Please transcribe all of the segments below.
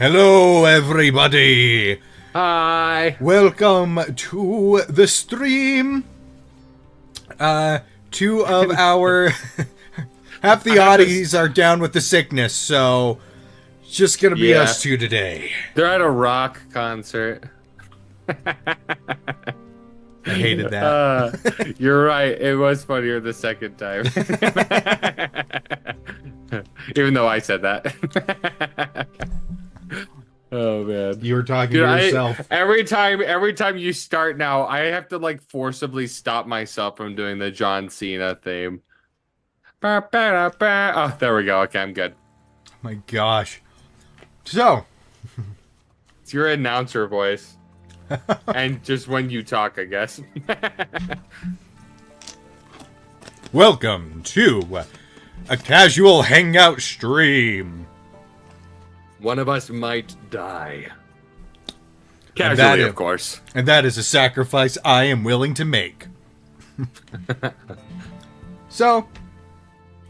Hello, everybody! Hi! Welcome to the stream. Two of our... half the oddies are down with the sickness, so... It's just gonna be us two today. They're at a rock concert. I hated that. You're right. It was funnier the second time. Even though I said that. Oh man. You were talking to yourself. Every time you start now, I have to like forcibly stop myself from doing the John Cena theme. Oh, there we go. Okay, I'm good. Oh my gosh. So. It's your announcer voice. And just when you talk, I guess. Welcome to a casual hangout stream. One of us might die. Casually, of course. And that is a sacrifice I am willing to make. So,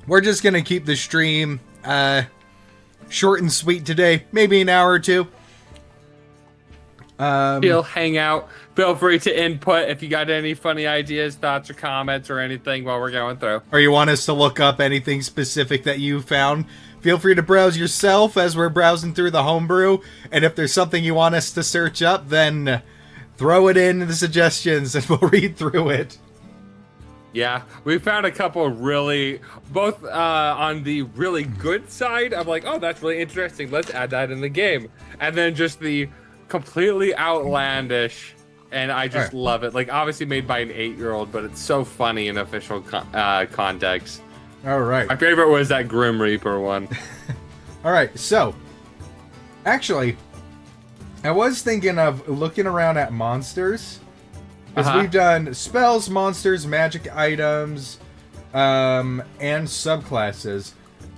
we're just going to keep the stream short and sweet today. Maybe an hour or two. You'll hang out. Feel free to input if you got any funny ideas, thoughts, or comments, or anything while we're going through. Or you want us to look up anything specific that you found. Feel free to browse yourself as we're browsing through the homebrew. And if there's something you want us to search up, then throw it in the suggestions and we'll read through it. Yeah, we found a couple really, both on the really good side of like, oh, that's really interesting. Let's add that in the game. And then just the completely outlandish, and I just love it. Like, obviously made by an 8-year-old, but it's so funny in official context. All right. My favorite was that Grim Reaper one. All right, so actually, I was thinking of looking around at monsters because we've done spells, monsters, magic items, and subclasses,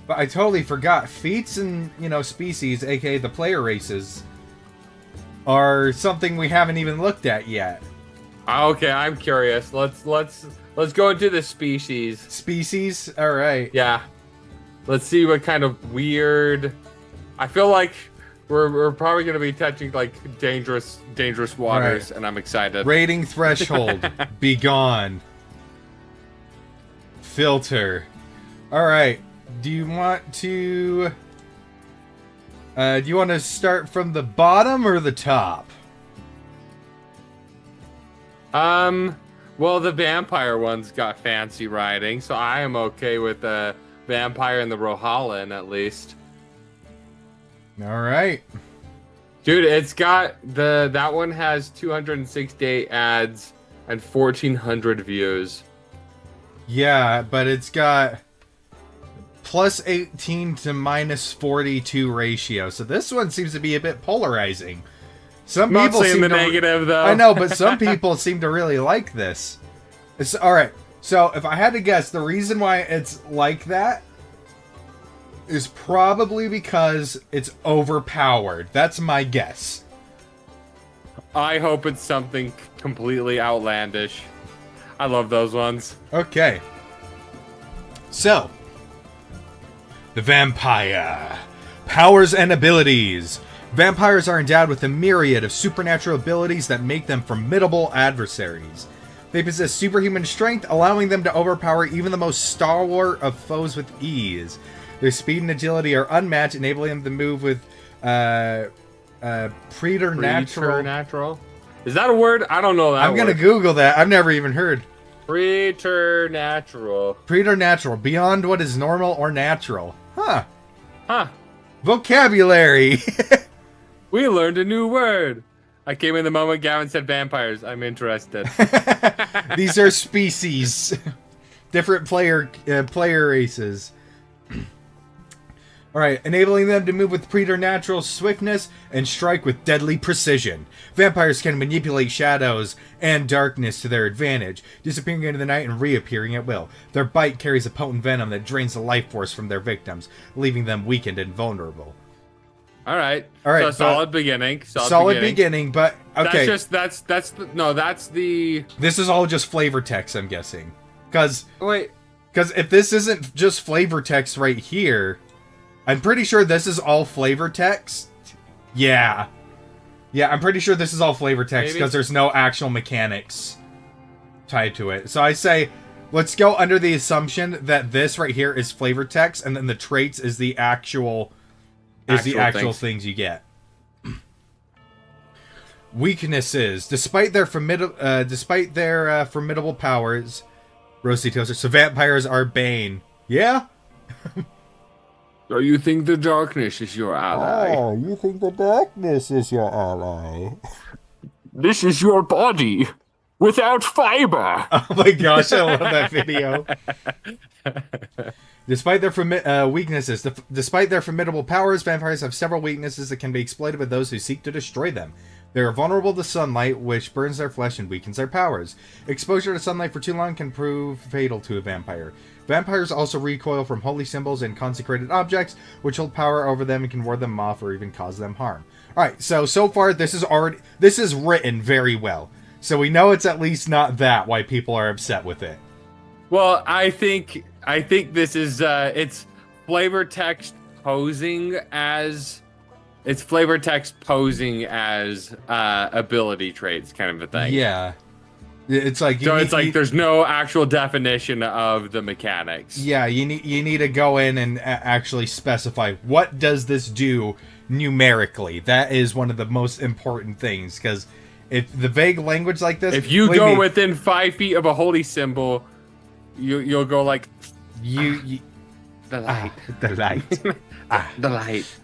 but I totally forgot feats and species, aka the player races, are something we haven't even looked at yet. Okay, I'm curious. Let's go into the species. Species? All right. Yeah. Let's see what kind of weird. I feel like we're probably going to be touching like dangerous waters, and I'm excited. Rating threshold. Be gone. Filter. All right. Do you want to start from the bottom or the top? Well, the vampire one's got fancy writing, so I am okay with the vampire and the Rohalin, at least. All right. Dude, it's got that one has 268 ads and 1,400 views. Yeah, but it's got plus 18 to minus 42 ratio, so this one seems to be a bit polarizing. Some people seem the negative, though. I know, but some people seem to really like this. It's all right. So, if I had to guess, the reason why it's like that is probably because it's overpowered. That's my guess. I hope it's something completely outlandish. I love those ones. Okay. So, the vampire. Powers and abilities. Vampires are endowed with a myriad of supernatural abilities that make them formidable adversaries. They possess superhuman strength, allowing them to overpower even the most stalwart of foes with ease. Their speed and agility are unmatched, enabling them to move with preternatural. Preternatural? Is that a word? I don't know that I'm going to Google that. I've never even heard. Preternatural. Preternatural. Beyond what is normal or natural. Huh. Vocabulary. We learned a new word. I came in the moment Gavin said vampires. I'm interested. These are species. Different player races. Alright, enabling them to move with preternatural swiftness and strike with deadly precision. Vampires can manipulate shadows and darkness to their advantage, disappearing into the night and reappearing at will. Their bite carries a potent venom that drains the life force from their victims, leaving them weakened and vulnerable. All right. So solid beginning. Solid beginning, but okay. That's the. This is all just flavor text, I'm guessing. Because Because if this isn't just flavor text right here, I'm pretty sure this is all flavor text Yeah. Yeah, I'm pretty sure this is all flavor text Maybe. because there's no actual mechanics tied to it. So I say, let's go under the assumption that this right here is flavor text, and then the traits is the actual things you get. Weaknesses: despite their formidable powers, Roasty Toaster. So vampires are bane. Yeah. So you think the darkness is your ally? Oh, you think the darkness is your ally? This is your body without fiber. Oh my gosh, I love that video. Despite their weaknesses, despite their formidable powers, vampires have several weaknesses that can be exploited by those who seek to destroy them. They are vulnerable to sunlight, which burns their flesh and weakens their powers. Exposure to sunlight for too long can prove fatal to a vampire. Vampires also recoil from holy symbols and consecrated objects, which hold power over them and can ward them off or even cause them harm. Alright, so far this is written very well. So we know it's at least not that why people are upset with it. Well, I think this is it's flavor text posing as ability traits kind of a thing. Yeah. It's like there's no actual definition of the mechanics. Yeah, you need to go in and actually specify what does this do numerically. That is one of the most important things, because if the vague language like this, if you go within 5 feet of a holy symbol, you'll go like the light, the light, the light.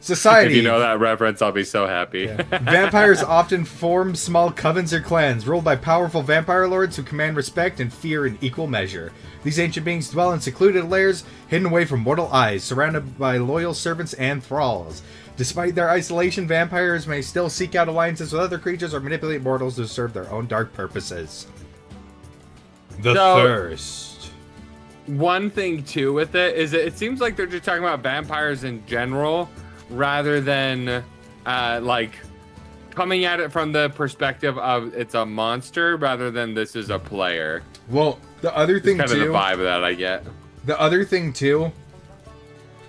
Society. If you know that reference, I'll be so happy. Yeah. Vampires often form small covens or clans, ruled by powerful vampire lords who command respect and fear in equal measure. These ancient beings dwell in secluded lairs, hidden away from mortal eyes, surrounded by loyal servants and thralls. Despite their isolation, vampires may still seek out alliances with other creatures or manipulate mortals to serve their own dark purposes. The thirst. One thing, too, with it is it seems like they're just talking about vampires in general, rather than like coming at it from the perspective of it's a monster rather than this is a player. Well, the other thing kind too, of the vibe that I get. The other thing too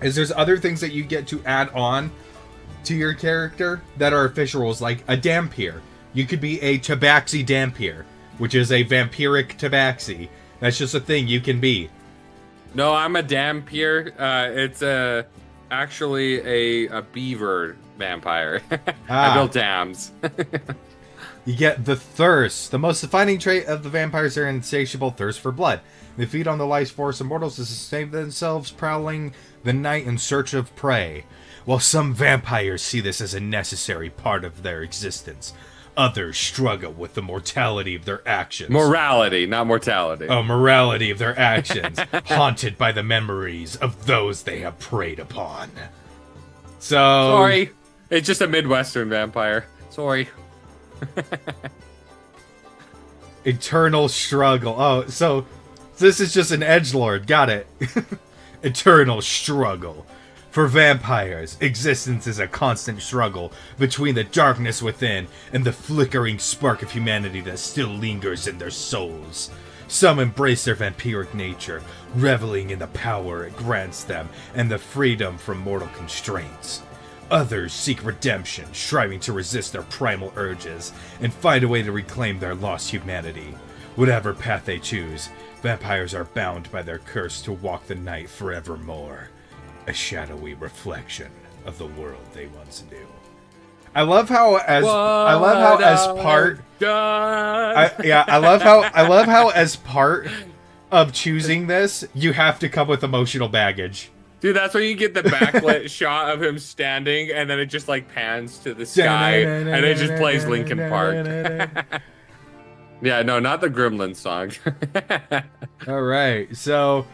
is there's other things that you get to add on to your character that are official rules, like a Dhampir. You could be a Tabaxi Dhampir, which is a vampiric Tabaxi. That's just a thing you can be. No, I'm a Dhampir. It's actually a beaver vampire. I built dams. You get the thirst. The most defining trait of the vampires is their insatiable thirst for blood. They feed on the life force of mortals to sustain themselves, prowling the night in search of prey. While some vampires see this as a necessary part of their existence, others struggle with the mortality of their actions. Morality, not mortality. Oh, morality of their actions, haunted by the memories of those they have preyed upon. So... Sorry. It's just a Midwestern vampire. Sorry. Eternal struggle. Oh, so this is just an edgelord. Got it. Eternal struggle. For vampires, existence is a constant struggle between the darkness within and the flickering spark of humanity that still lingers in their souls. Some embrace their vampiric nature, reveling in the power it grants them and the freedom from mortal constraints. Others seek redemption, striving to resist their primal urges and find a way to reclaim their lost humanity. Whatever path they choose, vampires are bound by their curse to walk the night forevermore. A shadowy reflection of the world they once knew. I love how as part of choosing this, you have to come with emotional baggage. Dude, that's where you get the backlit shot of him standing, and then it just like pans to the sky, and it just plays Linkin Park. Yeah, no, not the Gremlins song. All right, so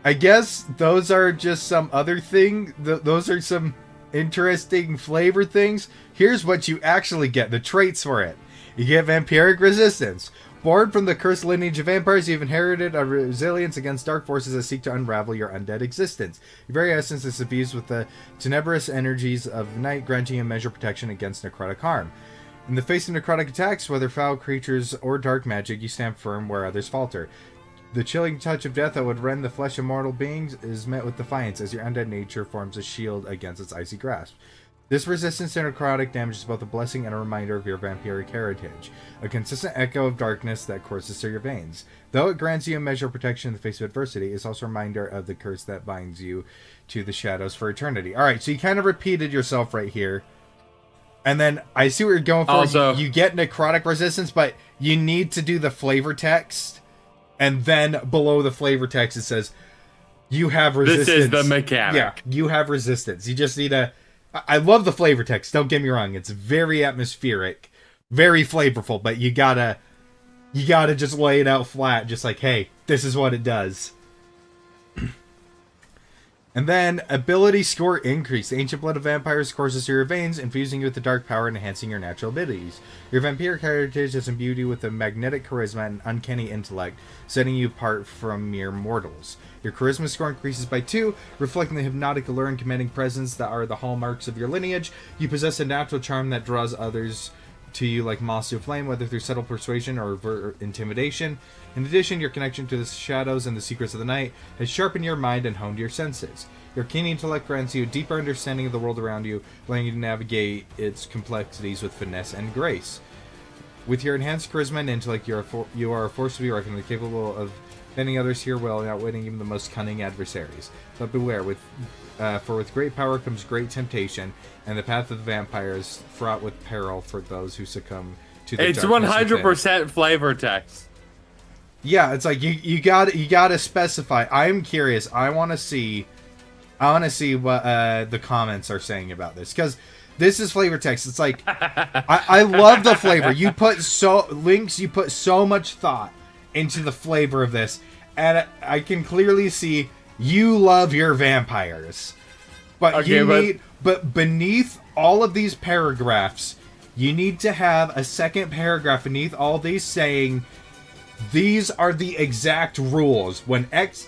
I guess those are just some other thing. Those are some interesting flavor things. Here's what you actually get, the traits for it. You get vampiric resistance. Born from the cursed lineage of vampires, you've inherited a resilience against dark forces that seek to unravel your undead existence. Your very essence is suffused with the tenebrous energies of night, granting you measure protection against necrotic harm. In the face of necrotic attacks, whether foul creatures or dark magic, you stand firm where others falter. The chilling touch of death that would rend the flesh of mortal beings is met with defiance as your undead nature forms a shield against its icy grasp. This resistance to necrotic damage is both a blessing and a reminder of your vampiric heritage, a consistent echo of darkness that courses through your veins. Though it grants you a measure of protection in the face of adversity, it's also a reminder of the curse that binds you to the shadows for eternity. Alright, so you kind of repeated yourself right here. And then I see what you're going for. Also, you get necrotic resistance, but you need to do the flavor text. And then below the flavor text it says, you have resistance. This is the mechanic. Yeah, you have resistance. You just need to... I love the flavor text, don't get me wrong. It's very atmospheric, very flavorful, but you gotta just lay it out flat, just like, hey, this is what it does. And then, ability score increase. The Ancient Blood of Vampires courses through your veins, infusing you with the dark power and enhancing your natural abilities. Your vampiric heritage has imbued you with a magnetic charisma and uncanny intellect, setting you apart from mere mortals. Your charisma score increases by 2, reflecting the hypnotic allure and commanding presence that are the hallmarks of your lineage. You possess a natural charm that draws others to you like moths to a flame, whether through subtle persuasion or overt intimidation. In addition, your connection to the shadows and the secrets of the night has sharpened your mind and honed your senses. Your keen intellect grants you a deeper understanding of the world around you, allowing you to navigate its complexities with finesse and grace. With your enhanced charisma and intellect, you are a force to be reckoned with, capable of bending others to your will and outwitting even the most cunning adversaries. But beware, for with great power comes great temptation, and the path of the vampire is fraught with peril for those who succumb to the It's darkness 100% flavor text. Yeah, it's like you gotta specify. I'm curious. I want to see what the comments are saying about this, because this is flavor text. It's like I love the flavor. You put so much thought into the flavor of this, and I can clearly see you love your vampires. But okay, but beneath all of these paragraphs, you need to have a second paragraph beneath all these saying, these are the exact rules. When X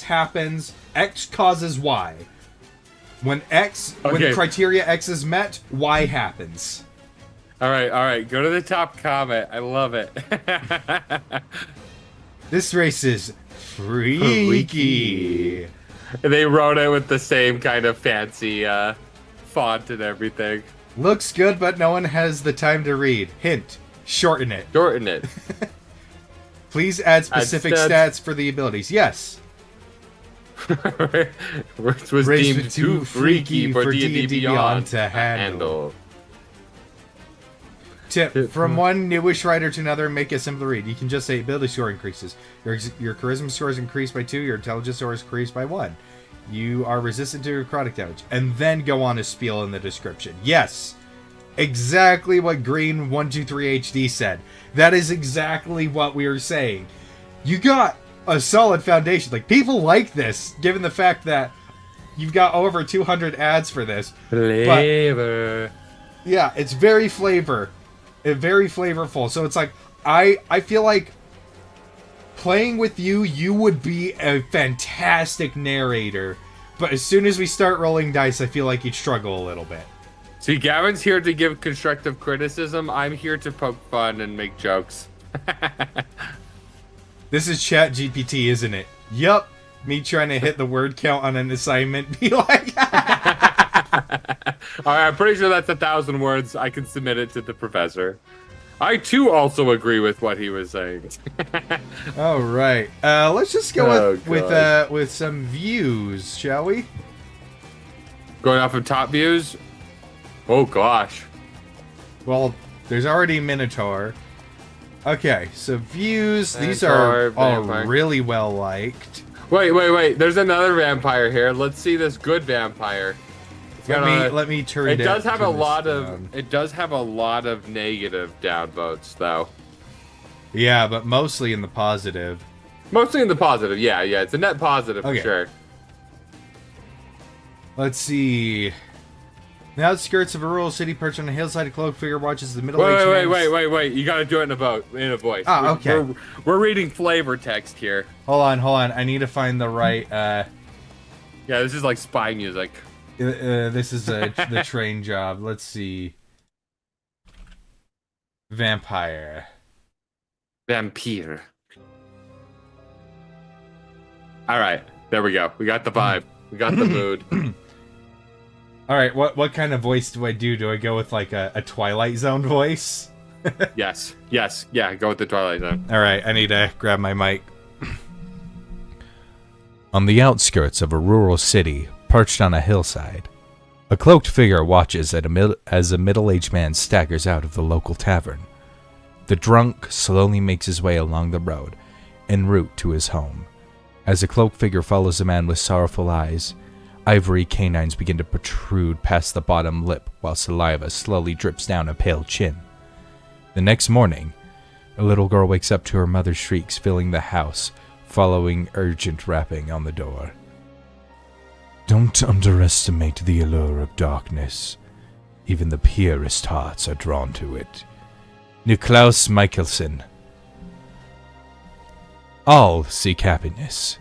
happens, X causes Y. When criteria X is met, Y happens. All right. Go to the top comment. I love it. This race is freaky. They wrote it with the same kind of fancy font and everything. Looks good, but no one has the time to read. Hint: shorten it. Shorten it. Please add specific stats for the abilities. Yes. Which was deemed too freaky for D&D Beyond to handle. Tip: from one newish writer to another, make it simple to read. You can just say ability score increases. Your charisma score is increased by 2. Your intelligence score is increased by 1. You are resistant to necrotic damage. And then go on to spiel in the description. Yes. Exactly what Green123HD said. That is exactly what we are saying. You got a solid foundation. Like, people like this, given the fact that you've got over 200 ads for this. Flavor. But, yeah, it's very very flavorful. So it's like, I feel like playing with you, you would be a fantastic narrator. But as soon as we start rolling dice, I feel like you'd struggle a little bit. See, Gavin's here to give constructive criticism. I'm here to poke fun and make jokes. This is Chat GPT, isn't it? Yup. Me trying to hit the word count on an assignment. Be like... Alright, I'm pretty sure that's 1,000 words. I can submit it to the professor. I, too, also agree with what he was saying. All right. Let's just go with some views, shall we? Going off of top views? Oh, gosh. Well, there's already Minotaur. Okay, so views. Minotaur, these are vampire. all really well liked. Wait. There's another vampire here. Let's see this good vampire. Let me turn it. It does have a lot of negative downvotes, though. Yeah, but mostly in the positive. Mostly in the positive. Yeah. It's a net positive for sure. Let's see. The outskirts of a rural city perched on a hillside, a cloaked figure watches the middle-aged man. Wait. You gotta do it in a voice. Ah, okay. We're reading flavor text here. Hold on. I need to find the right. Yeah, this is like spy music. This is the train job. Let's see. Vampire. All right, there we go. We got the vibe. We got the mood. All right, what kind of voice do I do? Do I go with like a Twilight Zone voice? Yes. Yeah, go with the Twilight Zone. All right, I need to grab my mic. On the outskirts of a rural city, perched on a hillside, a cloaked figure watches as a middle-aged man staggers out of the local tavern. The drunk slowly makes his way along the road, en route to his home. As the cloaked figure follows the man with sorrowful eyes, ivory canines begin to protrude past the bottom lip while saliva slowly drips down a pale chin. The next morning, a little girl wakes up to her mother's shrieks filling the house, following urgent rapping on the door. Don't underestimate the allure of darkness. Even the purest hearts are drawn to it. Niklaus Michelson. All seek happiness.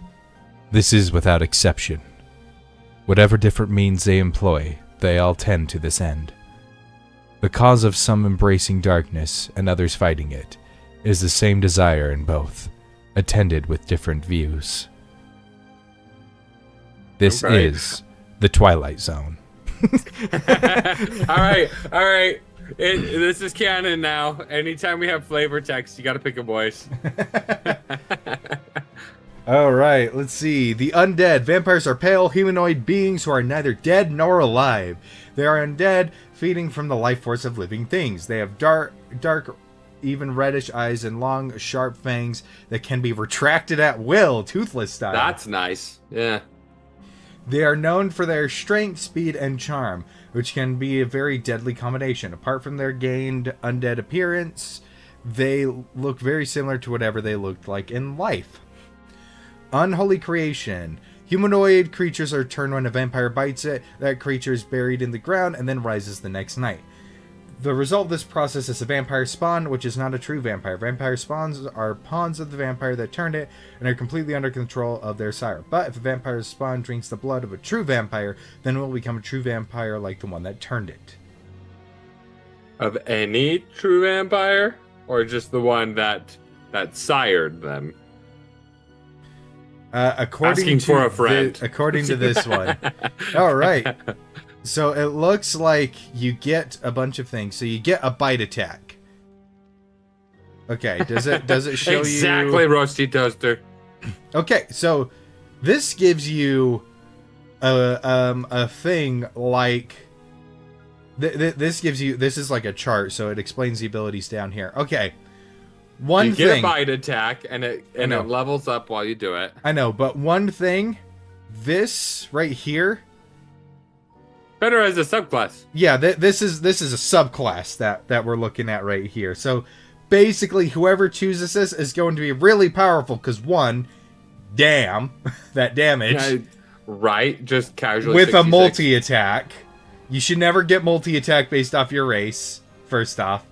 This is without exception. Whatever different means they employ, they all tend to this end. The cause of some embracing darkness and others fighting it is the same desire in both, attended with different views. This is the Twilight Zone. All right. This is canon now. Anytime we have flavor text, you got to pick a voice. All right, let's see. The undead. Vampires are pale, humanoid beings who are neither dead nor alive. They are undead, feeding from the life force of living things. They have dark, even reddish eyes and long, sharp fangs that can be retracted at will, toothless style. That's nice. Yeah. They are known for their strength, speed, and charm, which can be a very deadly combination. Apart from their gained undead appearance, they look very similar to whatever they looked like in life. Unholy creation. Humanoid creatures are turned when a vampire bites it. That creature is buried in the ground and then rises the next night. The result of this process is a vampire spawn, which is not a true vampire. Vampire spawns are pawns of the vampire that turned it and are completely under control of their sire. But if a vampire spawn drinks the blood of a true vampire, then it will become a true vampire like the one that turned it. Of any true vampire? Or just the one that sired them? According to this one. All right. So it looks like you get a bunch of things. So you get a bite attack. Okay, does it show exactly, you Roasty Toaster? Okay, so this gives you a thing like this gives you, this is like a chart, so it explains the abilities down here. Okay. You get a bite attack and it levels up while you do it. I know, but one thing, this right here, better as a subclass. Yeah, this is a subclass that we're looking at right here. So basically, whoever chooses this is going to be really powerful because one, damn, that damage. Yeah, right, just casually. With 66. A multi-attack. You should never get multi-attack based off your race, first off.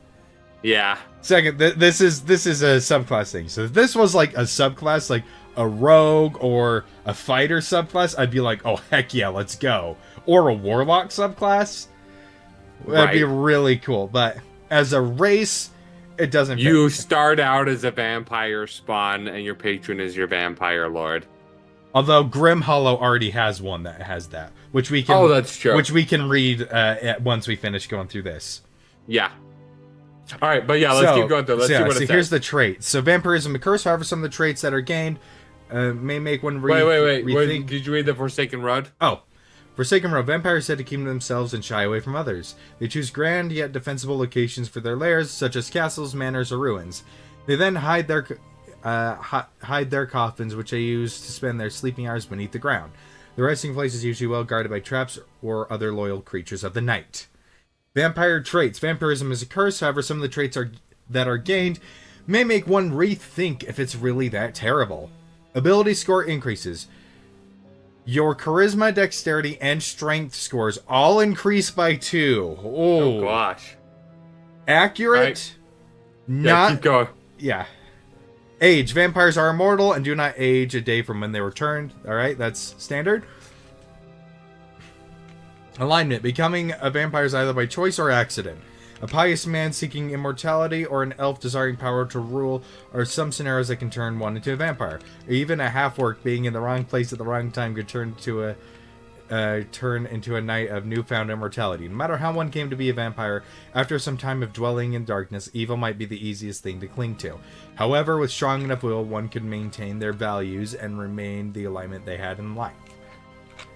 Yeah. Second, this is a subclass thing. So if this was like a subclass, like a rogue or a fighter subclass, I'd be like, oh, heck yeah, let's go. Or a warlock subclass, that'd be really cool. But as a race, it doesn't. You start out as a vampire spawn, and your patron is your vampire lord. Although Grim Hollow already has one that has that, which we can. Oh, that's true. Which we can read once we finish going through this. Yeah. All right, but yeah, let's keep going through. Let's see what it says. Here's the traits. So vampirism and curse. However, some of the traits that are gained may make one. Wait. Did you read the Forsaken Road? Oh. Forsaken Road. Vampires said to keep themselves and shy away from others. They choose grand yet defensible locations for their lairs, such as castles, manors, or ruins. They then hide their coffins, which they use to spend their sleeping hours beneath the ground. The resting place is usually well guarded by traps or other loyal creatures of the night. Vampire traits. Vampirism is a curse. However, some of the traits that are gained may make one rethink if it's really that terrible. Ability score increases. Your charisma, dexterity, and strength scores all increase by 2. Oh gosh. Accurate. Right. Not. Keep going. Yeah. Age. Vampires are immortal and do not age a day from when they were turned. Alright, that's standard. Alignment. Becoming a vampire is either by choice or accident. A pious man seeking immortality, or an elf desiring power to rule, are some scenarios that can turn one into a vampire. Or even a half-orc being in the wrong place at the wrong time could turn into a night of newfound immortality. No matter how one came to be a vampire, after some time of dwelling in darkness, evil might be the easiest thing to cling to. However, with strong enough will, one could maintain their values and remain the alignment they had in life.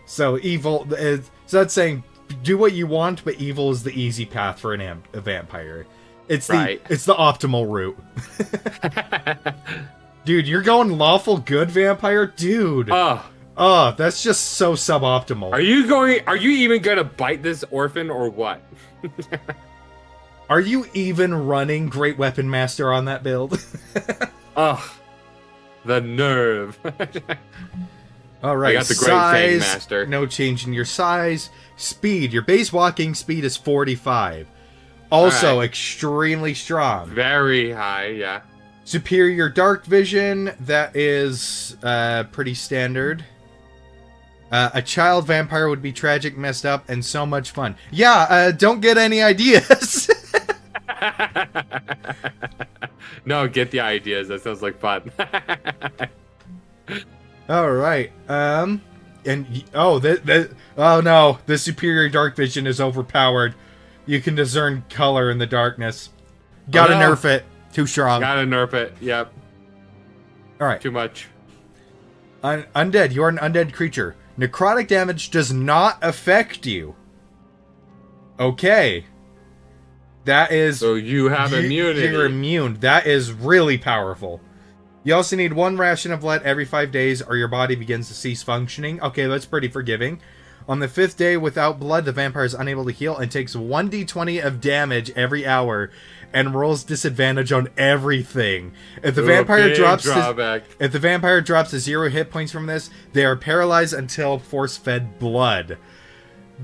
So evil is... So that's saying, do what you want, but evil is the easy path for a vampire. It's the optimal route. Dude, you're going lawful good vampire? Dude. Oh, that's just so suboptimal. Are you even gonna bite this orphan or what? Are you even running Great Weapon Master on that build? Ugh. The nerve. Alright, I got the Great Fang size, Master. No change in your size. Speed, your base walking speed is 45. Also extremely strong. Very high, yeah. Superior dark vision, that is pretty standard. A child vampire would be tragic, messed up, and so much fun. Yeah, don't get any ideas. No, get the ideas. That sounds like fun. All right. Oh no, the superior dark vision is overpowered. You can discern color in the darkness. Gotta nerf it. Too strong. Gotta nerf it. Yep. All right. Too much. Undead. You are an undead creature. Necrotic damage does not affect you. Okay. That is... So you have immunity. You're immune. That is really powerful. You also need 1 ration of lead every 5 days or your body begins to cease functioning. Okay, that's pretty forgiving. On the 5th day without blood, the vampire is unable to heal and takes 1d20 of damage every hour and rolls disadvantage on everything. If the vampire drops to 0 hit points from this, they are paralyzed until force-fed blood.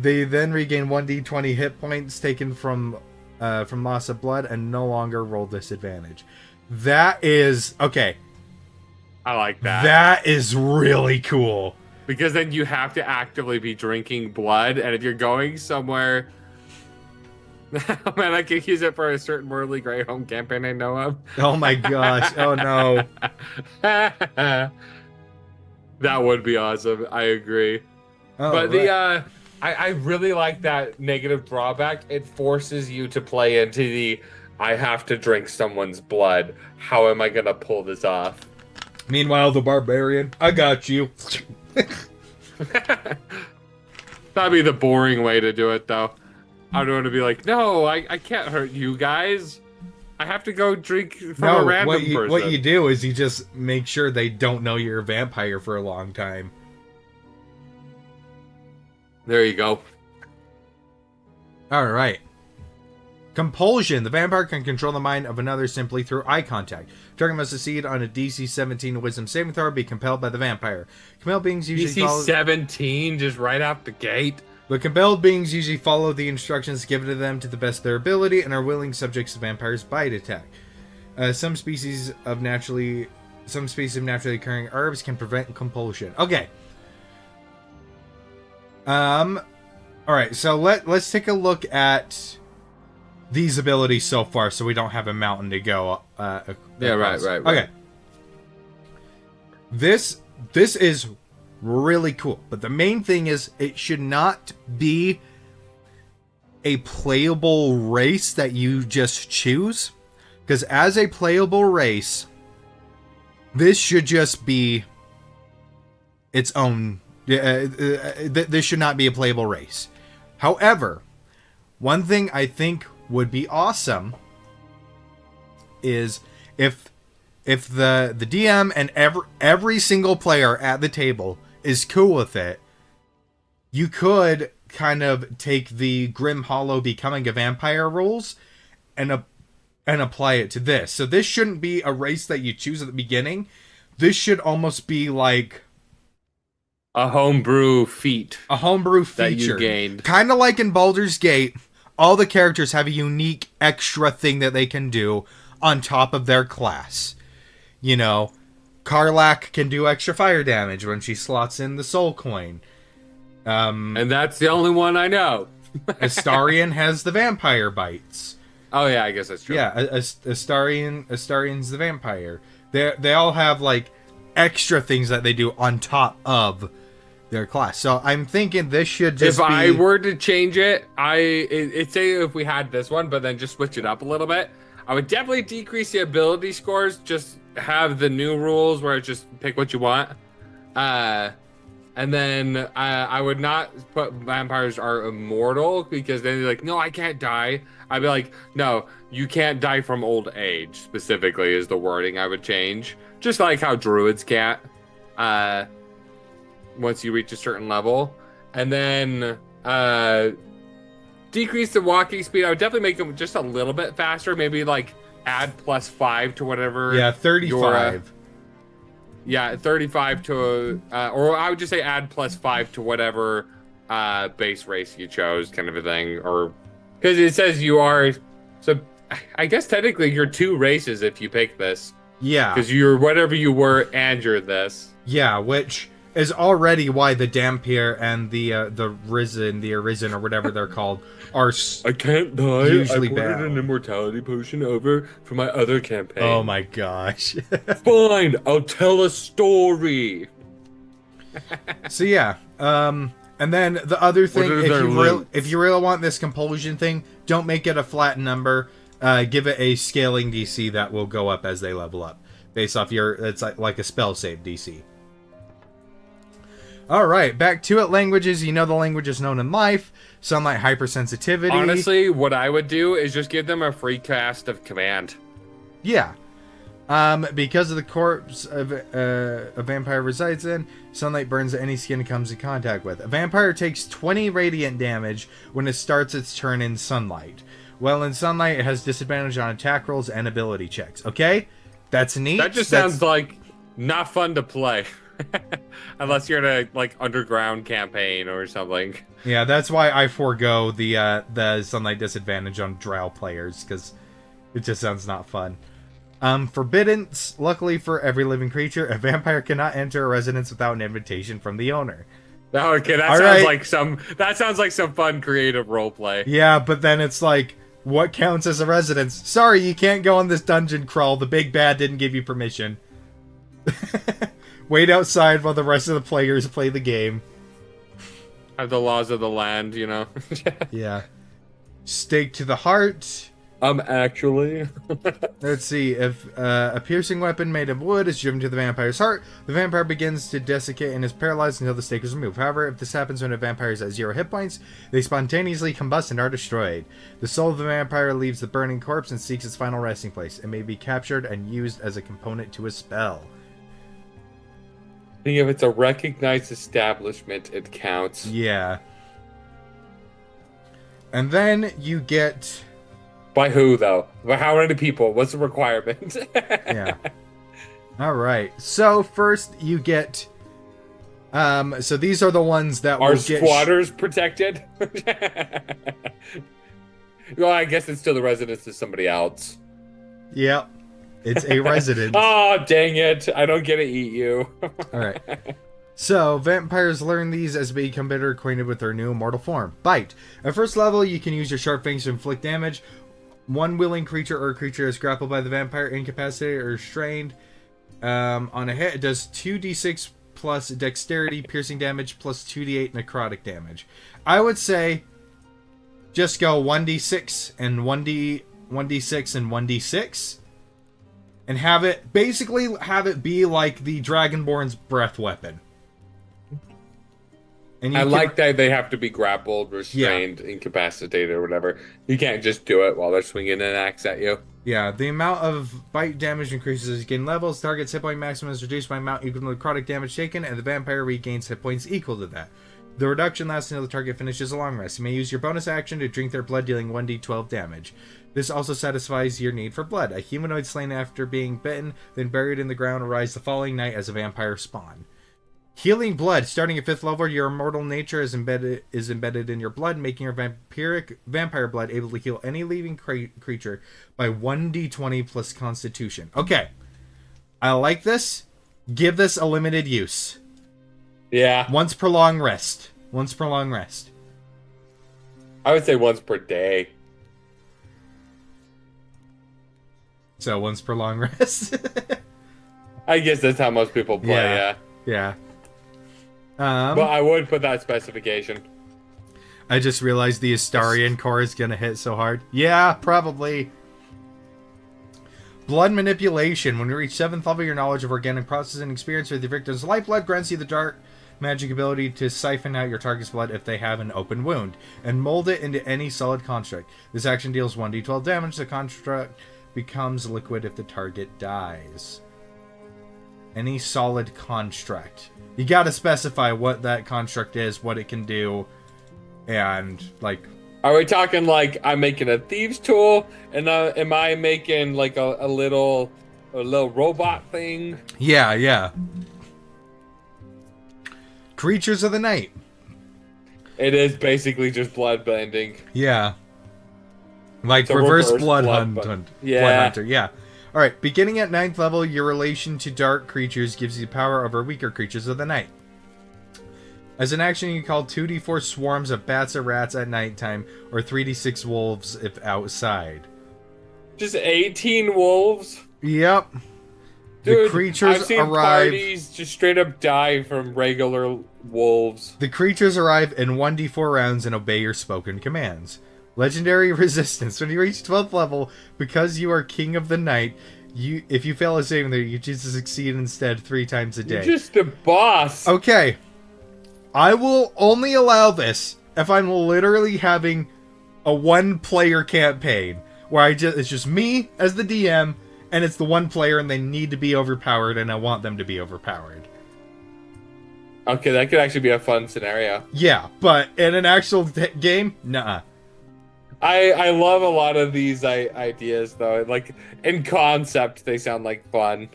They then regain 1d20 hit points taken from loss of blood and no longer roll disadvantage. That is... Okay. I like that. That is really cool. Because then you have to actively be drinking blood, and if you're going somewhere... Man, I could use it for a certain Mortally Grey home campaign I know of. Oh my gosh. Oh no. That would be awesome. I agree. Oh, but I really like that negative drawback. It forces you to play into the, I have to drink someone's blood. How am I going to pull this off? Meanwhile, the barbarian, I got you. That'd be the boring way to do it, though. I don't want to be like, no, I can't hurt you guys. I have to go drink from a random person. What you do is you just make sure they don't know you're a vampire for a long time. There you go. All right. Compulsion. The vampire can control the mind of another simply through eye contact. Target must succeed on a DC 17 Wisdom saving throw or be compelled by the vampire. Compelled beings usually DC 17, just right out the gate. The compelled beings usually follow the instructions given to them to the best of their ability and are willing subjects to vampires' bite attack. Some species of naturally occurring herbs can prevent compulsion. Okay. All right. So let's take a look at these abilities so far, so we don't have a mountain to go. Yeah. Right. Okay. This is really cool, but the main thing is it should not be a playable race that you just choose, because as a playable race, this should just be its own. This should not be a playable race. However, one thing I think would be awesome is if the DM and every single player at the table is cool with it, you could kind of take the Grim Hollow becoming a vampire rules and apply it to this. So this shouldn't be a race that you choose at the beginning. This should almost be like a homebrew feat. A homebrew feature. That you gained. Kind of like in Baldur's Gate, all the characters have a unique extra thing that they can do on top of their class. You know, Karlak can do extra fire damage when she slots in the soul coin. And that's the only one I know. Astarion has the vampire bites. Oh yeah, I guess that's true. Yeah, Astarian's the vampire. They all have like extra things that they do on top of their class. So I'm thinking this should just If be... I were to change it, it's say if we had this one, but then just switch it up a little bit, I would definitely decrease the ability scores. Just have the new rules where it's just pick what you want. And then I would not put vampires are immortal, because then they're like, no, I can't die. I'd be like, no, you can't die from old age, specifically, is the wording I would change. Just like how druids can't, once you reach a certain level. And then decrease the walking speed. I would definitely make them just a little bit faster. Maybe like add +5 to whatever. Yeah, 35. Yeah, 35 to, or I would just say add +5 to whatever base race you chose, kind of a thing. Or, because it says you are, so I guess technically you're 2 races if you pick this. Yeah. Because you're whatever you were and you're this. Yeah, which is already why the Dampier and the Arisen, or whatever they're called, are I can't die. usually I bad. an immortality potion over for my other campaign. Oh my gosh. Fine, I'll tell a story. So yeah, and then the other thing, if you really want this compulsion thing, don't make it a flat number. Give it a scaling DC that will go up as they level up, based off it's like a spell save DC. All right, back to it. Languages. You know the languages known in life. Sunlight hypersensitivity. Honestly, what I would do is just give them a free cast of command. Yeah. Because of the corpse a vampire resides in, sunlight burns any skin it comes in contact with. A vampire takes 20 radiant damage when it starts its turn in sunlight. While in sunlight, it has disadvantage on attack rolls and ability checks. Okay? That's neat. That just sounds like not fun to play. Unless you're in a like underground campaign or something. Yeah, that's why I forego the sunlight disadvantage on drow players, because it just sounds not fun. Forbiddance. Luckily for every living creature, a vampire cannot enter a residence without an invitation from the owner. Okay, that sounds like some fun creative roleplay. Yeah, but then it's like, what counts as a residence? Sorry, you can't go on this dungeon crawl. The big bad didn't give you permission. Wait outside while the rest of the players play the game. Have the laws of the land, you know? Yeah. Stake to the heart. Actually. Let's see. If a piercing weapon made of wood is driven to the vampire's heart, the vampire begins to desiccate and is paralyzed until the stake is removed. However, if this happens when a vampire is at 0 hit points, they spontaneously combust and are destroyed. The soul of the vampire leaves the burning corpse and seeks its final resting place. It may be captured and used as a component to a spell. I think if it's a recognized establishment, it counts. Yeah. And then you get... By who, though? By how many people? What's the requirement? Yeah. All right. So first you get... so these are the ones that Are will get... squatters protected? Well, I guess it's still the residence of somebody else. Yep. It's a residence. Oh, dang it. I don't get to eat you. All right. So, vampires learn these as they become better acquainted with their new immortal form. Bite. At first level, you can use your sharp fangs to inflict damage. One willing creature or creature is grappled by the vampire, incapacitated, or restrained. On a hit, it does 2d6 plus dexterity, piercing damage, plus 2d8 necrotic damage. I would say just go 1d6 and 1d6 and 1d6. And have it be like the Dragonborn's breath weapon. And I like that they have to be grappled, restrained, incapacitated, or whatever. You can't just do it while they're swinging an axe at you. Yeah, the amount of bite damage increases as you gain levels. Target's hit point maximum is reduced by amount equal to the necrotic damage taken, and the vampire regains hit points equal to that. The reduction lasts until the target finishes a long rest. You may use your bonus action to drink their blood, dealing 1d12 damage. This also satisfies your need for blood. A humanoid slain after being bitten, then buried in the ground, arrives the following night as a vampire spawn. Healing blood. Starting at 5th level, your immortal nature is embedded in your blood, making your vampire blood able to heal any living creature by 1d20 plus constitution. Okay. I like this. Give this a limited use. Yeah. Once per long rest. Once per long rest. I would say once per day. So once per long rest. I guess that's how most people play, Yeah. But I would put that specification. I just realized the Astarian core is gonna hit so hard. Yeah, probably. Blood manipulation. When you reach 7th level, your knowledge of organic process and experience with your victim's lifeblood grants you the dark magic ability to siphon out your target's blood if they have an open wound, and mold it into any solid construct. This action deals 1d12 damage. The construct becomes liquid if the target dies. Any solid construct. You gotta specify what that construct is, what it can do, and, like... Are we talking like I'm making a thieves tool, and am I making like a little robot thing? Yeah. Creatures of the night. It is basically just blood bending. Yeah. Like So reverse reverse blood blood hunt. bun- Blood hunter, yeah. Alright, beginning at 9th level, your relation to dark creatures gives you power over weaker creatures of the night. As an action, you call 2d4 swarms of bats or rats at nighttime, or 3d6 wolves if outside. Just 18 wolves? Yep. Dude, the creatures I've seen arrive. parties just straight up die from regular wolves. The creatures arrive in 1d4 rounds and obey your spoken commands. Legendary resistance. When you reach 12th level, because you are king of the night, if you fail a saving throw, you choose to succeed instead 3 times a day. You're just a boss. Okay. I will only allow this if I'm literally having a one-player campaign where it's just me as the DM, and it's the one player, and they need to be overpowered, and I want them to be overpowered. Okay, that could actually be a fun scenario. Yeah, but in an actual game, nuh-uh. I love a lot of these ideas, though. Like, in concept, they sound like fun.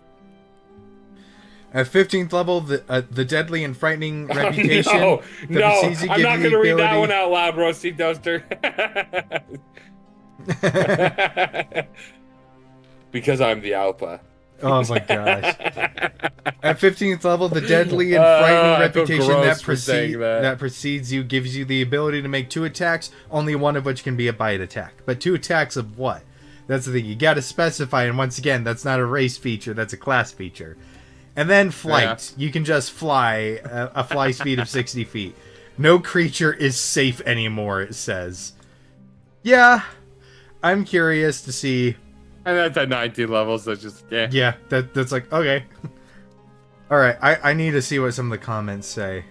At 15th level, the deadly and frightening reputation. No, precedes you I'm give not you going to read ability- that one out loud, Roasty Toaster. Because I'm the alpha. Oh my gosh. At 15th level, the deadly and frightening I feel reputation gross for saying that. that precedes you gives you the ability to make 2 attacks, only one of which can be a bite attack. But 2 attacks of what? That's the thing. You gotta specify, and once again, that's not a race feature, that's a class feature. And then flight. Yeah. You can just fly, a fly speed of 60 feet. No creature is safe anymore, it says. Yeah, I'm curious to see... And that's at 19 levels, so just, yeah. Yeah, that's like, okay. Alright, I need to see what some of the comments say.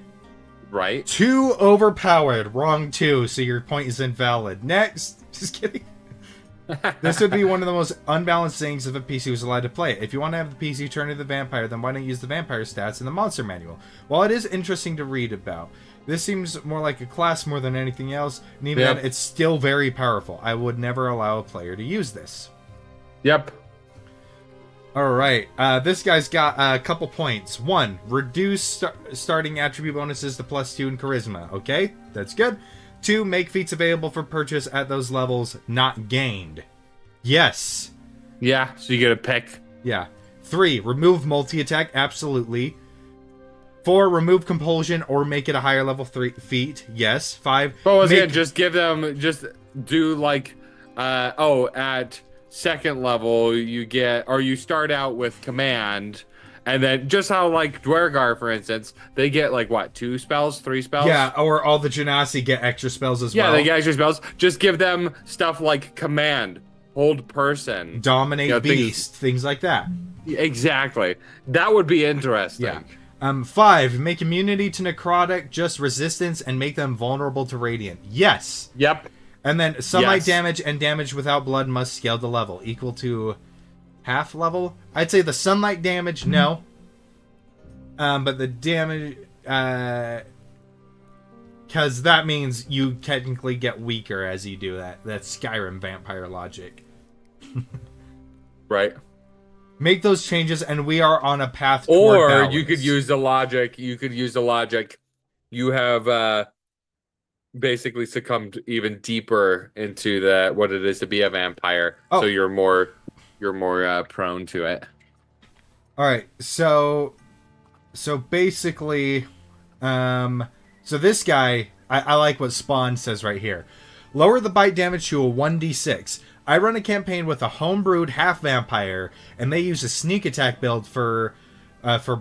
Right? Too overpowered. Wrong 2, so your point is invalid. Next. Just kidding. This would be one of the most unbalanced things if a PC was allowed to play it. If you want to have the PC turn into the vampire, then why don't you use the vampire stats in the monster manual? While it is interesting to read about, this seems more like a class more than anything else, and even then, it's still very powerful. I would never allow a player to use this. Yep. Alright, this guy's got a couple points. 1, reduce starting attribute bonuses to +2 in charisma. Okay, that's good. 2, make feats available for purchase at those levels not gained. Yes. Yeah, so you get a pick. Yeah. 3, remove multi-attack. Absolutely. 4, remove compulsion or make it a higher level feat. Yes. 5, But once again, just give them, just do like, at 2nd level, you get, or you start out with command, and then just how, like, Dwergar, for instance, they get, like, what, 2 spells, 3 spells? Yeah, or all the Genasi get extra spells as well. Yeah, they get extra spells. Just give them stuff like command, hold person, dominate beast, things like that. Exactly. That would be interesting. Yeah. 5, make immunity to necrotic, just resistance, and make them vulnerable to radiant. Yes. Yep. And then sunlight damage and damage without blood must scale to level, equal to half level. I'd say the sunlight damage, no. But the damage, because that means you technically get weaker as you do that. That's Skyrim vampire logic. Right. Make those changes, and we are on a path toward Or balance. you could use the logic. You have basically succumbed even deeper into what it is to be a vampire. Oh. So you're more prone to it. All right. So basically, so this guy, I like what Spawn says right here. Lower the bite damage to a 1d6. I run a campaign with a homebrewed half vampire, and they use a sneak attack build for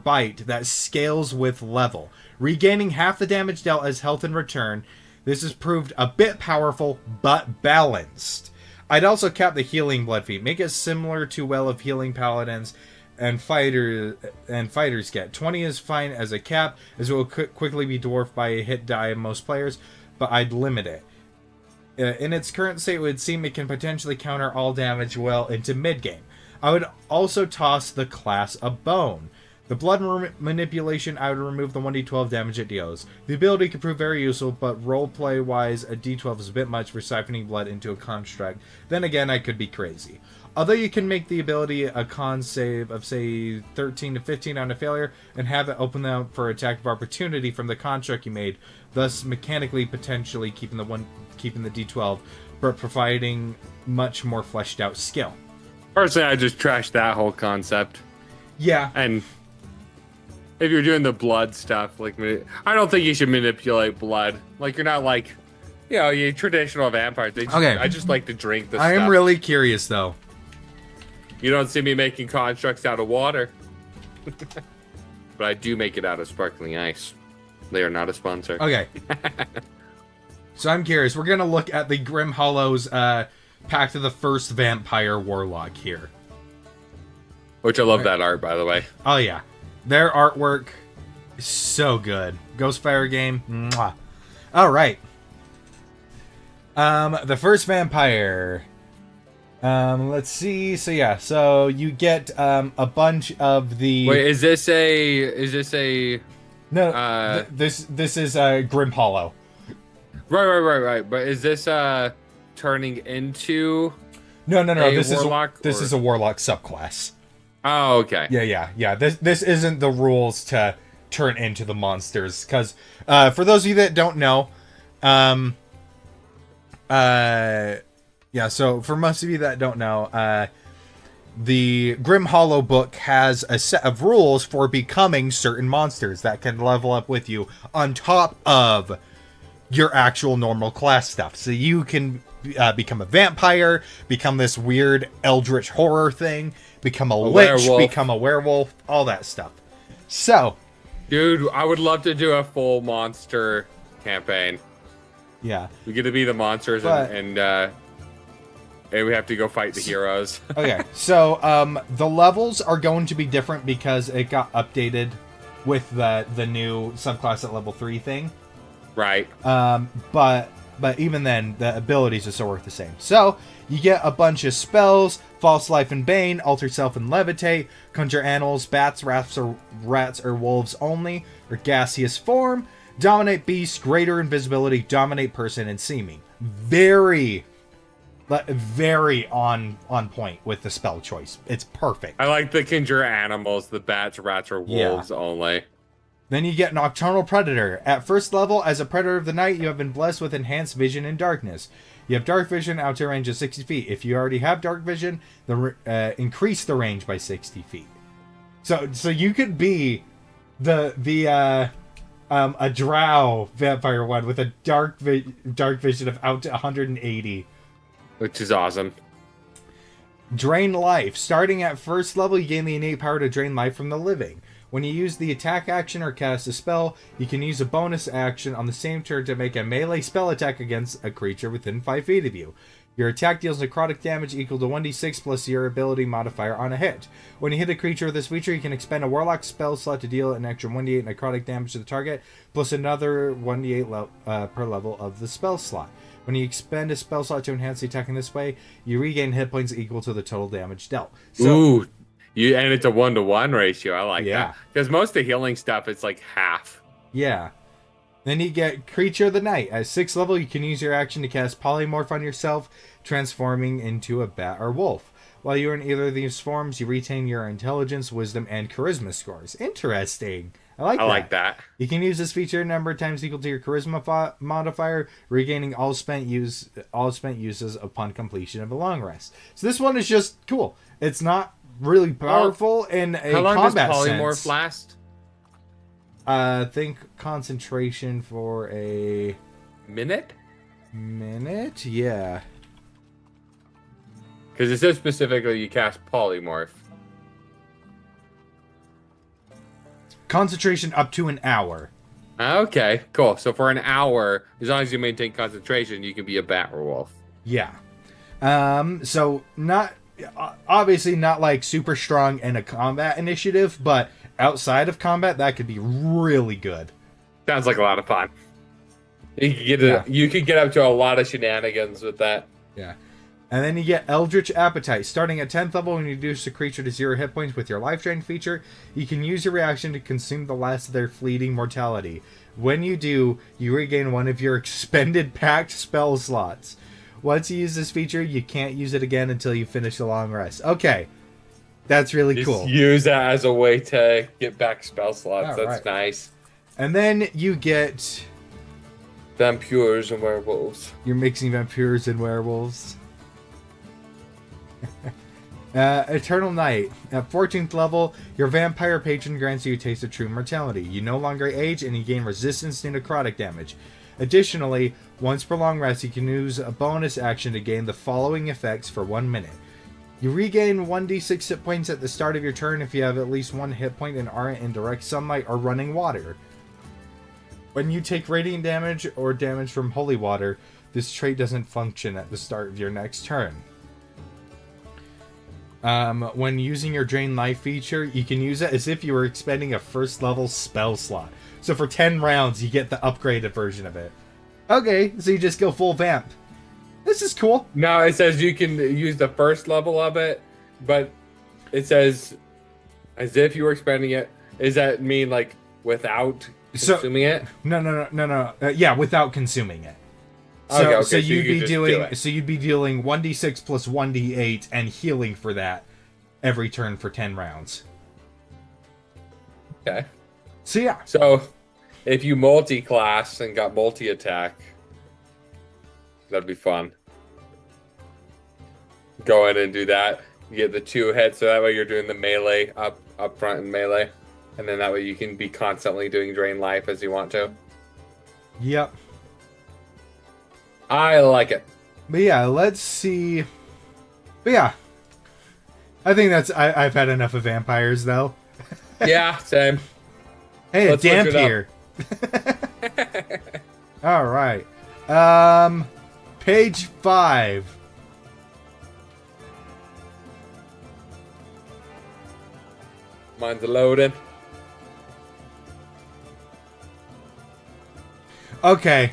bite that scales with level, regaining half the damage dealt as health in return. This has proved a bit powerful, but balanced. I'd also cap the healing blood feat, make it similar to Well of Healing paladins and fighters get. 20 is fine as a cap, as it will quickly be dwarfed by a hit die of most players, but I'd limit it. In its current state, it would seem it can potentially counter all damage well into mid-game. I would also toss the class a bone. The blood manipulation, I would remove the 1d12 damage it deals. The ability could prove very useful, but roleplay-wise, a d12 is a bit much for siphoning blood into a construct. Then again, I could be crazy. Although you can make the ability a con save of, say, 13 to 15 on a failure, and have it open up for attack of opportunity from the construct you made, thus mechanically potentially keeping the d12, but providing much more fleshed out skill. Personally, I just trashed that whole concept. Yeah. And if you're doing the blood stuff, like, I don't think you should manipulate blood. Like, you're not like, you traditional vampires. Okay. I just like to drink the stuff. I am really curious, though. You don't see me making constructs out of water. But I do make it out of sparkling ice. They are not a sponsor. Okay. So I'm curious. We're going to look at the Grim Hollows Pact of the First Vampire Warlock here. Which I love that art, by the way. Oh, yeah. Their artwork is so good. Ghostfire game. Mwah. All right. The first vampire. Let's see. So yeah. So you get a bunch of the. Wait, is this a? No. This is Grim Hollow. Right. But is this turning into? No. This warlock, is a warlock subclass. Oh, okay. Yeah. This isn't the rules to turn into the monsters, because for those of you that don't know, so for most of you that don't know, the Grim Hollow book has a set of rules for becoming certain monsters that can level up with you on top of your actual normal class stuff. So you can become a vampire, become this weird eldritch horror thing, become a witch, become a werewolf, all that stuff. So, dude, I would love to do a full monster campaign. Yeah, we get to be the monsters, and we have to go fight the heroes. Okay, so the levels are going to be different because it got updated with the new subclass at level 3 thing. Right. But even then, the abilities are still worth the same. So, you get a bunch of spells: False Life and Bane, Alter Self and Levitate, Conjure Animals, Bats, Rats, or Wolves only, or Gaseous Form, Dominate Beast, Greater Invisibility, Dominate Person, and Seeming. Very on point with the spell choice. It's perfect. I like the Conjure Animals, the Bats, Rats, or Wolves only. Then you get Nocturnal Predator. At first level, as a Predator of the Night, you have been blessed with Enhanced Vision in Darkness. You have Dark Vision out to a range of 60 feet. If you already have Dark Vision, increase the range by 60 feet. So you could be a drow vampire one with a dark vision of out to 180. Which is awesome. Drain Life. Starting at first level, you gain the innate power to drain life from the living. When you use the attack action or cast a spell, you can use a bonus action on the same turn to make a melee spell attack against a creature within 5 feet of you. Your attack deals necrotic damage equal to 1d6 plus your ability modifier on a hit. When you hit a creature with this feature, you can expend a warlock spell slot to deal an extra 1d8 necrotic damage to the target, plus another 1d8 per level of the spell slot. When you expend a spell slot to enhance the attack in this way, you regain hit points equal to the total damage dealt. Ooh, and it's a 1-to-1 ratio. I like that. Because most of the healing stuff, it's like half. Yeah. Then you get Creature of the Night. At 6th level, you can use your action to cast Polymorph on yourself, transforming into a bat or wolf. While you're in either of these forms, you retain your intelligence, wisdom, and charisma scores. Interesting. I like that. You can use this feature a number of times equal to your charisma modifier, regaining all spent uses upon completion of a long rest. So this one is just cool. It's not really powerful in a combat sense. How long does polymorph last? Think concentration for a minute. Yeah. Because it says specifically you cast Polymorph. Concentration up to an hour. Okay, cool. So for an hour, as long as you maintain concentration, you can be a bat wolf. Yeah. So not obviously not like super strong in a combat initiative, but outside of combat, that could be really good. Sounds like a lot of fun. You could get up to a lot of shenanigans with that. Yeah. And then you get Eldritch Appetite. Starting at 10th level, when you reduce a creature to 0 hit points with your life drain feature, you can use your reaction to consume the last of their fleeting mortality. When you do, you regain one of your expended packed spell slots. Once you use this feature, you can't use it again until you finish a long rest. Okay. That's really cool. Use that as a way to get back spell slots. All That's nice. And then you get... Vampires and werewolves. You're mixing vampires and werewolves. Eternal Night. At 14th level, your vampire patron grants you a taste of true mortality. You no longer age and you gain resistance to necrotic damage. Additionally, once per long rest, you can use a bonus action to gain the following effects for 1 minute. You regain 1d6 hit points at the start of your turn if you have at least 1 hit point and aren't in direct sunlight or running water. When you take radiant damage or damage from holy water, this trait doesn't function at the start of your next turn. When using your Drain Life feature, you can use it as if you were expending a first level spell slot. So for 10 rounds, you get the upgraded version of it. Okay, so you just go full vamp. This is cool. No, it says you can use the first level of it, but it says as if you were expending it. Does that mean like without consuming it? No. Yeah, without consuming it. So you'd be dealing 1d6 plus 1d8 and healing for that every turn for 10 rounds. Okay. So yeah. So if you multi-class and got multi-attack, that'd be fun. Go in and do that. You get the 2 hits, so that way you're doing the melee up front and melee. And then that way you can be constantly doing Drain Life as you want to. Yep. I like it. But yeah, let's see. But yeah. I think I've had enough of vampires, though. Yeah, same. Hey, it's damp here. Alright. Page 5. Mine's loading. Okay.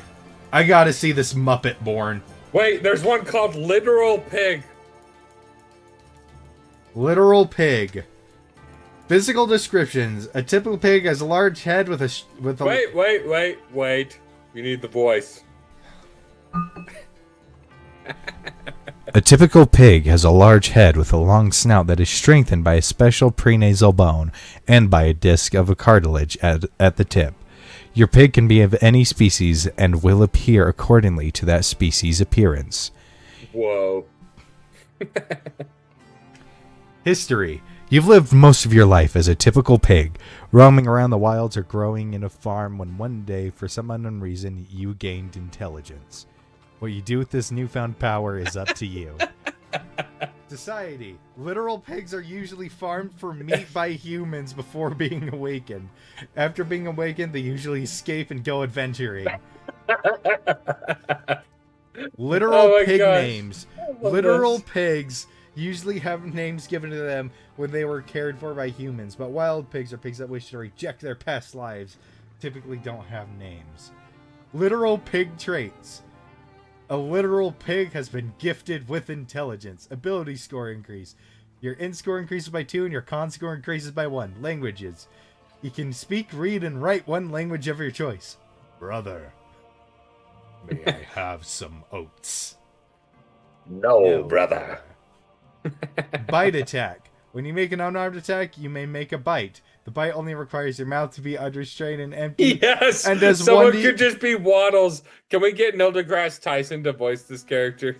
I gotta see this Muppet born. Wait, there's one called Literal Pig. Literal Pig. Physical descriptions. A typical pig has a large head with a... Wait. You need the voice. A typical pig has a large head with a long snout that is strengthened by a special prenasal bone and by a disc of a cartilage at the tip. Your pig can be of any species and will appear accordingly to that species' appearance. Whoa. History. You've lived most of your life as a typical pig, roaming around the wilds or growing in a farm when one day, for some unknown reason, you gained intelligence. What you do with this newfound power is up to you. Society. Literal pigs are usually farmed for meat by humans before being awakened. After being awakened, they usually escape and go adventuring. Literal pig names. Literal pigs usually have names given to them when they were cared for by humans, but wild pigs or pigs that wish to reject their past lives typically don't have names. Literal pig traits. A literal pig has been gifted with intelligence. Ability score increase. Your int score increases by 2 and your con score increases by 1. Languages. You can speak, read, and write one language of your choice. Brother, may I have some oats? No, brother. Bite attack. When you make an unarmed attack, you may make a bite. The bite only requires your mouth to be unrestrained and empty. Yes! And does someone could just be Waddles. Can we get Neil deGrasse Tyson to voice this character?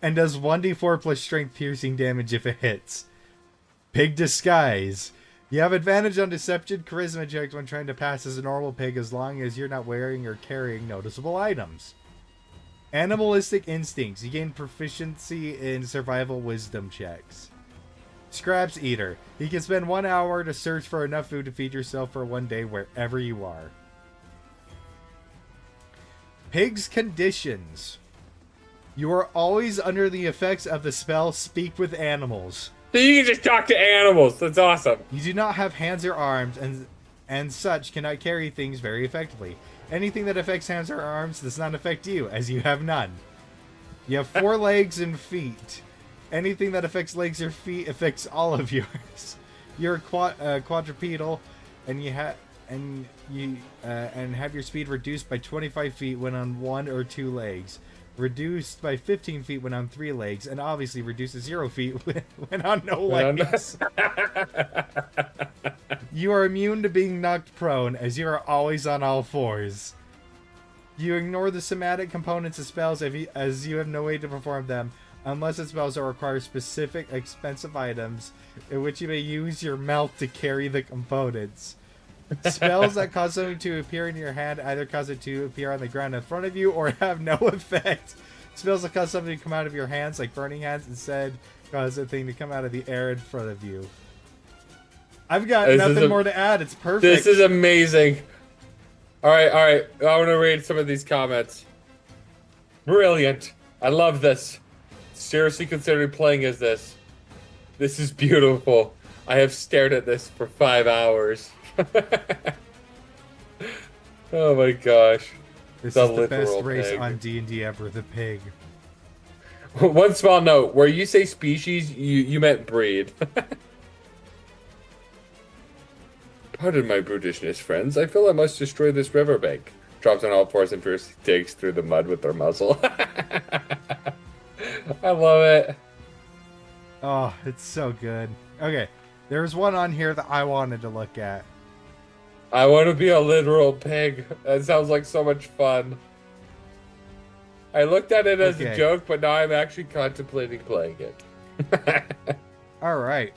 And does 1d4 plus strength piercing damage if it hits. Pig disguise. You have advantage on deception charisma checks when trying to pass as a normal pig as long as you're not wearing or carrying noticeable items. Animalistic instincts. You gain proficiency in survival wisdom checks. Scraps eater. You can spend 1 hour to search for enough food to feed yourself for 1 day wherever you are. Pig's conditions. You are always under the effects of the spell Speak with Animals. So you can just talk to animals. That's awesome. You do not have hands or arms and such cannot carry things very effectively. Anything that affects hands or arms does not affect you, as you have none. You have 4 legs and feet. Anything that affects legs or feet affects all of yours. You're quadrupedal, and have your speed reduced by 25 feet when on 1 or 2 legs, reduced by 15 feet when on 3 legs, and obviously reduced to 0 feet when on no legs. You are immune to being knocked prone, as you are always on all 4s. You ignore the somatic components of spells as you have no way to perform them, unless the spells require specific expensive items, in which you may use your mouth to carry the components. Spells that cause something to appear in your hand either cause it to appear on the ground in front of you or have no effect. Spells that cause something to come out of your hands, like burning hands, instead cause a thing to come out of the air in front of you. I've got nothing more to add. It's perfect. This is amazing. All right. I want to read some of these comments. Brilliant. I love this. Seriously considering playing as this. This is beautiful. I have stared at this for 5 hours. Oh my gosh. This is the best race on D&D ever, the pig. One small note, where you say species, you meant breed. Pardon my brutishness, friends. I feel I must destroy this riverbank. Drops on all 4s and fiercely digs through the mud with their muzzle. I love it. Oh, it's so good. Okay, there's one on here that I wanted to look at. I want to be a literal pig. That sounds like so much fun. I looked at it as a joke, but now I'm actually contemplating playing it. All right.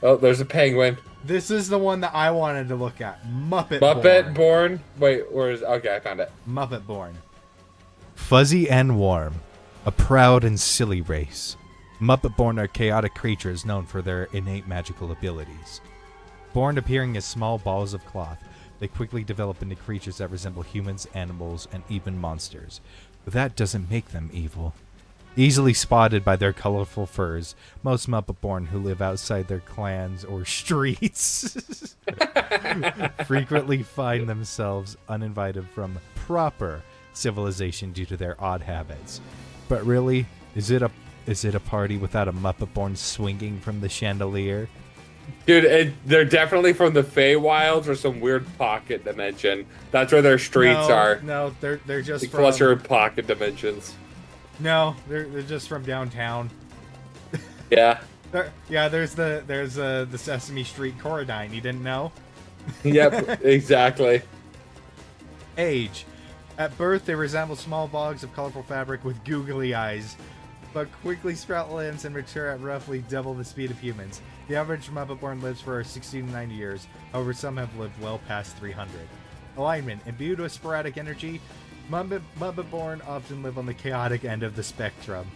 Oh, there's a penguin. This is the one that I wanted to look at. Muppet Born. Wait, where is... Okay, I found it. Muppet Born. Fuzzy and warm. A proud and silly race. Muppet-born are chaotic creatures known for their innate magical abilities. Born appearing as small balls of cloth, they quickly develop into creatures that resemble humans, animals, and even monsters. But that doesn't make them evil. Easily spotted by their colorful furs, most Muppet-born who live outside their clans or streets frequently find themselves uninvited from proper civilization due to their odd habits. But really, is it a party without a Muppet-born swinging from the chandelier? Dude, they're definitely from the Feywilds or some weird pocket dimension. That's where their streets are. No, they're just like from clustered pocket dimensions. No, they're just from downtown. Yeah. There's the Sesame Street Corridine. You didn't know? Yep, exactly. Age. At birth, they resemble small blogs of colorful fabric with googly eyes, but quickly sprout limbs and mature at roughly double the speed of humans. The average Muppet-born lives for 60 to 90 years, however some have lived well past 300. Alignment. Imbued with sporadic energy, Muppet-born often live on the chaotic end of the spectrum.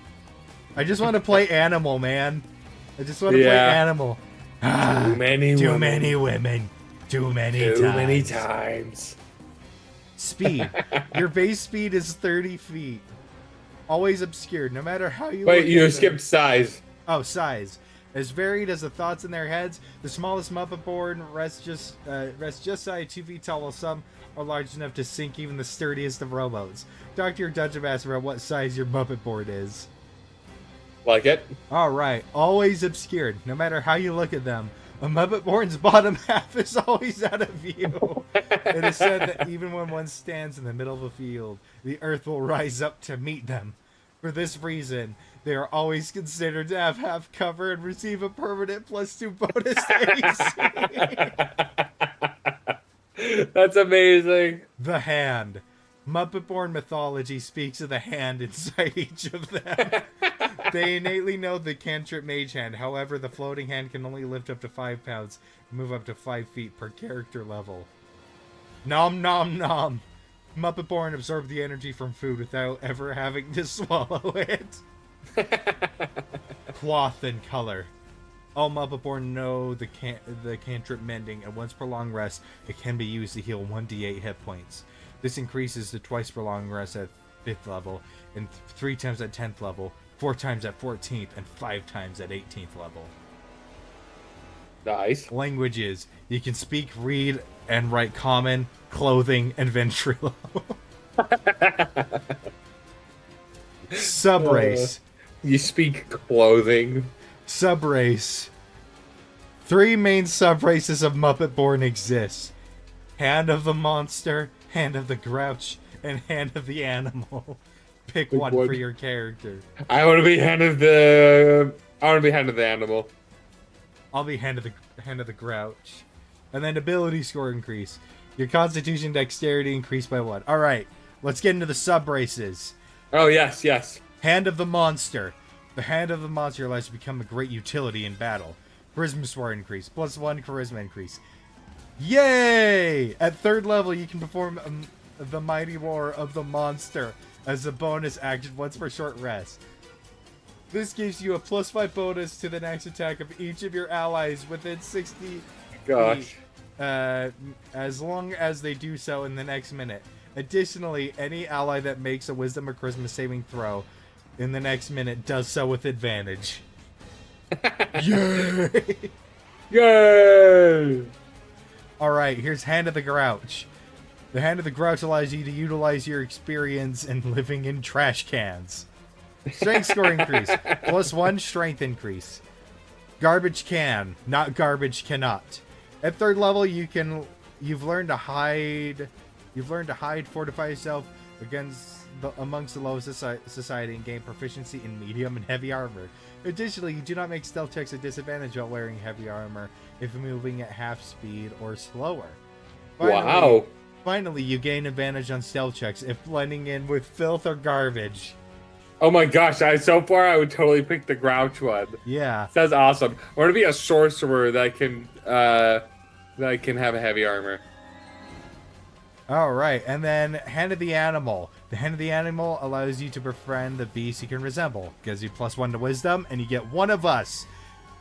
I just want to play animal, man. I just want to play animal. Too many women. Too many times. Speed. Your base speed is 30 feet. Always obscured, no matter how you Wait, you skipped size. Oh, size. As varied as the thoughts in their heads, the smallest Muppet-born rests just shy of 2 feet tall, while some are large enough to sink even the sturdiest of rowboats. Talk to your dungeon master about what size your Muppet-born is. Like it? Alright, always obscured, no matter how you look at them. A Muppet-born's bottom half is always out of view. It is said that even when one stands in the middle of a field, the earth will rise up to meet them. For this reason, they are always considered to have half cover and receive a permanent +2 bonus to AC. That's amazing. The hand. Muppet-born mythology speaks of the hand inside each of them. They innately know the cantrip Mage Hand. However, the floating hand can only lift up to 5 pounds and move up to 5 feet per character level. Nom nom nom. Muppet-born absorb the energy from food without ever having to swallow it. Cloth and color. All Muppet-born know the cantrip mending, and once per long rest, it can be used to heal 1d8 hit points. This increases to twice per long rest at 5th level, and 3 times at 10th level, 4 times at 14th, and 5 times at 18th level. Nice. Languages. You can speak, read, and write Common, Clothing, and Ventrilo. Subrace. You speak clothing. Subrace. 3 main subraces of Muppet-born exist. Hand of the Monster, Hand of the Grouch, and Hand of the Animal. Pick one for your character. I want to be hand of the animal. I'll be Hand of the Grouch. And then ability score increase. Your Constitution Dexterity increased by 1. Alright, let's get into the subraces. Oh, yes, yes. Hand of the Monster. The Hand of the Monster allows you to become a great utility in battle. Charisma score increase. +1 charisma increase. Yay! At 3rd level, you can perform the Mighty Roar of the Monster as a bonus action once per short rest. This gives you a +5 bonus to the next attack of each of your allies within 60 Gosh. feet, as long as they do so in the next minute. Additionally, any ally that makes a Wisdom or Charisma saving throw in the next minute does so with advantage. Yay! Yay! Alright, here's Hand of the Grouch. The Hand of the Grouch allows you to utilize your experience in living in trash cans. Strength score increase. +1 strength increase. Garbage can, not garbage cannot. At 3rd level, you've learned to hide, fortify yourself amongst the lowest society, and gain proficiency in medium and heavy armor. Additionally, you do not make stealth checks a disadvantage while wearing heavy armor if moving at half speed or slower. Wow. Finally, you gain advantage on stealth checks if blending in with filth or garbage. Oh my gosh, so far I would totally pick the Grouch one. Yeah. That's awesome. I want to be a sorcerer that can have a heavy armor. Alright, and then Hand of the Animal. The Hand of the Animal allows you to befriend the beast you can resemble. Gives you +1 to wisdom, and you get one of us.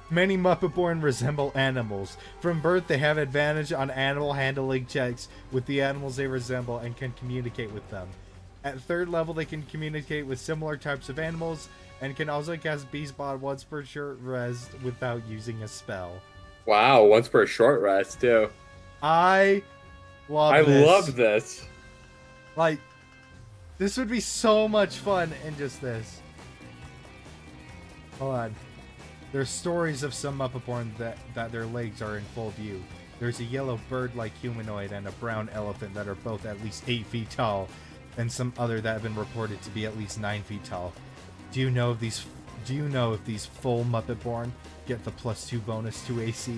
Many Muppet-born resemble animals. From birth, they have advantage on animal handling checks with the animals they resemble and can communicate with them. At 3rd level, they can communicate with similar types of animals and can also cast Beast Bod once per short rest without using a spell. Wow, once per short rest, too. I love this. Like, this would be so much fun in just this. Hold on. There's stories of some Muppet-born that their legs are in full view. There's a yellow bird-like humanoid and a brown elephant that are both at least 8 feet tall, and some other that have been reported to be at least 9 feet tall. Do you know if these full Muppet-born get the +2 bonus to AC?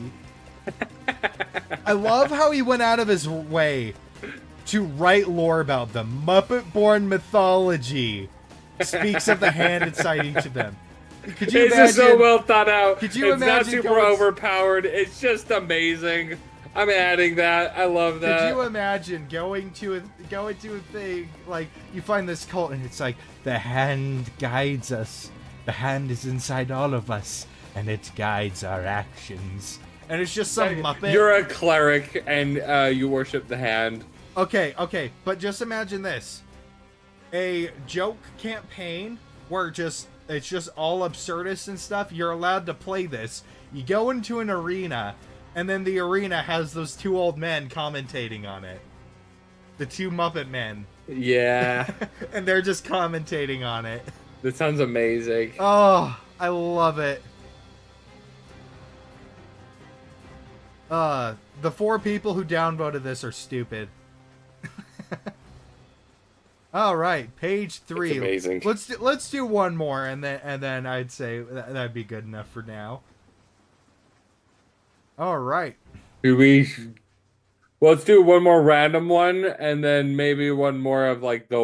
I love how he went out of his way to write lore about them. Muppet-born mythology speaks of the hand inside each of them. Could you It's imagine? just so well thought out. Could you it's not imagine super going- overpowered. It's just amazing. I'm adding that. I love that. Could you imagine going to a thing like you find this cult and it's like the hand guides us. The hand is inside all of us and it guides our actions. And it's just some Muppet. You're a cleric and you worship the hand. Okay, but just imagine this. A joke campaign where it's just all absurdist and stuff. You're allowed to play this. You go into an arena, and then the arena has those 2 old men commentating on it. The 2 Muppet men. Yeah. And they're just commentating on it. That sounds amazing. Oh, I love it. The 4 people who downvoted this are stupid. All right, page 3. It's amazing. Let's do one more, and then I'd say that'd be good enough for now. All right. Let's do one more random one, and then maybe one more of like the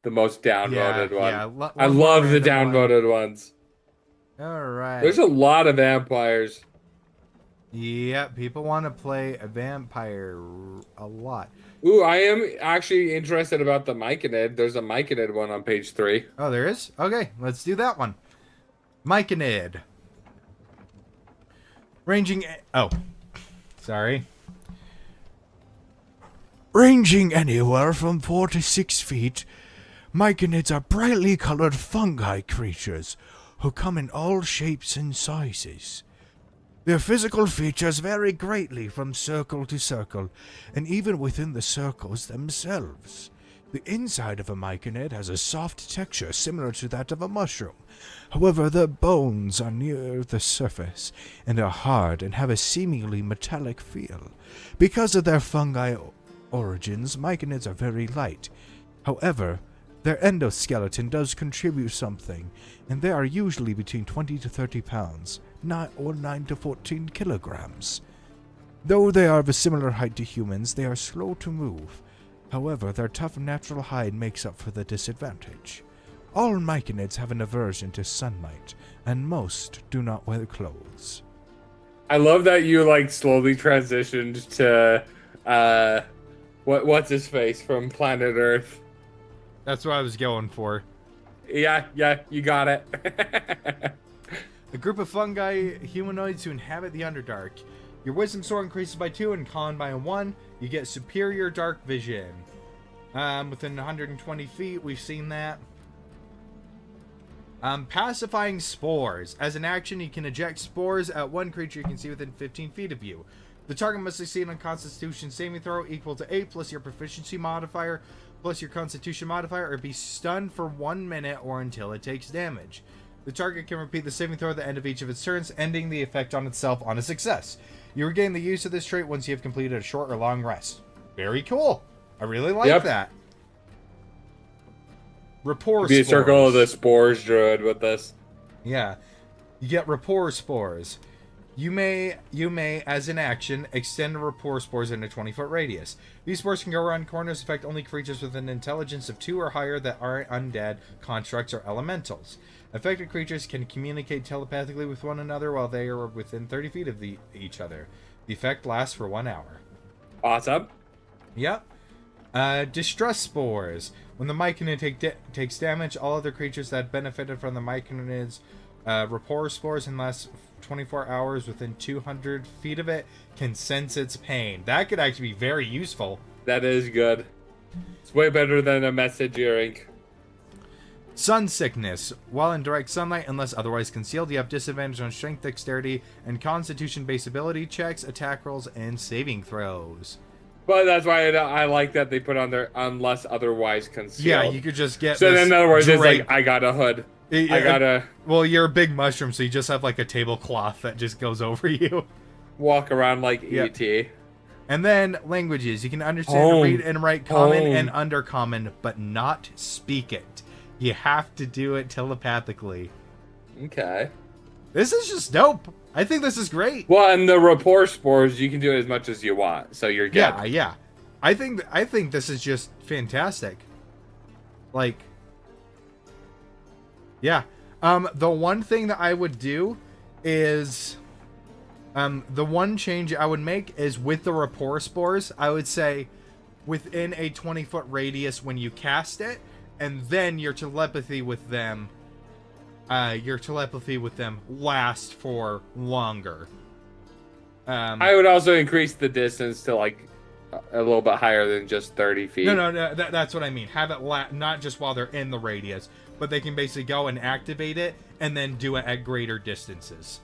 most downvoted one. Yeah, I love the downvoted ones. All right. There's a lot of vampires. Yeah, people want to play a vampire a lot. Ooh, I am actually interested about the Myconid. There's a Myconid one on page 3. Oh, there is? Okay, let's do that one. Myconid. Ranging... Oh. Sorry. Ranging anywhere from 4 to 6 feet, Myconids are brightly colored fungi creatures who come in all shapes and sizes. Their physical features vary greatly from circle to circle, and even within the circles themselves. The inside of a myconid has a soft texture similar to that of a mushroom. However, their bones are near the surface and are hard and have a seemingly metallic feel. Because of their fungi origins, myconids are very light. However, their endoskeleton does contribute something, and they are usually between 20 to 30 pounds, 9 to 14 kilograms. Though they are of a similar height to humans, they are slow to move. However, their tough natural hide makes up for the disadvantage. All myconids have an aversion to sunlight, and most do not wear clothes. I love that you like slowly transitioned to what's his face from Planet Earth. That's what I was going for. Yeah, you got it. A group of fungi humanoids who inhabit the Underdark. Your wisdom score increases by 2 and con by 1. You get superior dark vision. Within 120 feet, we've seen that. Pacifying spores. As an action, you can eject spores at one creature you can see within 15 feet of you. The target must succeed on Constitution saving throw equal to 8 plus your proficiency modifier plus your Constitution modifier, or be stunned for 1 minute or until it takes damage. The target can repeat the saving throw at the end of each of its turns, ending the effect on itself on a success. You regain the use of this trait once you have completed a short or long rest. Very cool. I really like that. Rapport Be a spores. circle of the spores druid with this. Yeah. You get rapport spores. You may, as an action, extend rapport spores in a 20-foot radius. These spores can go around corners, affect only creatures with an intelligence of 2 or higher that aren't undead, constructs, or elementals. Affected creatures can communicate telepathically with one another while they are within 30 feet of each other. The effect lasts for 1 hour. Awesome. Yep. Distress spores. When the myconid takes damage, all other creatures that benefited from the myconid's rapport spores in the last 24 hours within 200 feet of it can sense its pain. That could actually be very useful. That is good. It's way better than a message hearing. Sun sickness. While in direct sunlight, unless otherwise concealed, you have disadvantage on strength, dexterity, and constitution-based ability checks, attack rolls, and saving throws. But that's why I like that they put on there unless otherwise concealed. Yeah, you could just get. So this in other words, it's drape. like I got a hood. I got a. Well, you're a big mushroom, so you just have like a tablecloth that just goes over you. Walk around like Yep. ET. And then languages. You can understand, read, and write common and undercommon, but not speak it. You have to do it telepathically. Okay. This is just dope. I think this is great. Well, and the rapport spores, you can do as much as you want, so you're good. Yeah. I think this is just fantastic. Like, yeah. The one thing that I would do is, the one change I would make is with the rapport spores. I would say, within a 20-foot radius when you cast it, and then your telepathy with them lasts for longer. I would also increase the distance to like a little bit higher than just 30 feet. No, that's what I mean. Have it not just while they're in the radius, but they can basically go and activate it and then do it at greater distances.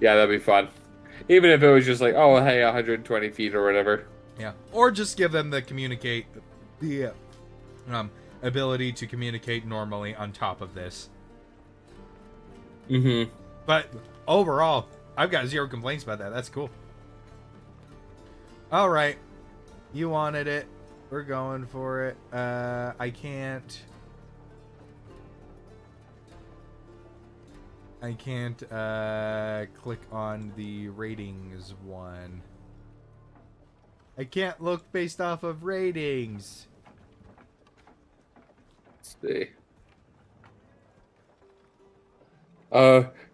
Yeah, that'd be fun. Even if it was just like, oh, hey, 120 feet or whatever. Yeah, or just give them the ability to communicate normally on top of this. Mm-hmm. But overall, I've got zero complaints about that. That's cool. All right, you wanted it. We're going for it. I can't click on the ratings one. I can't look based off of ratings. Let's see.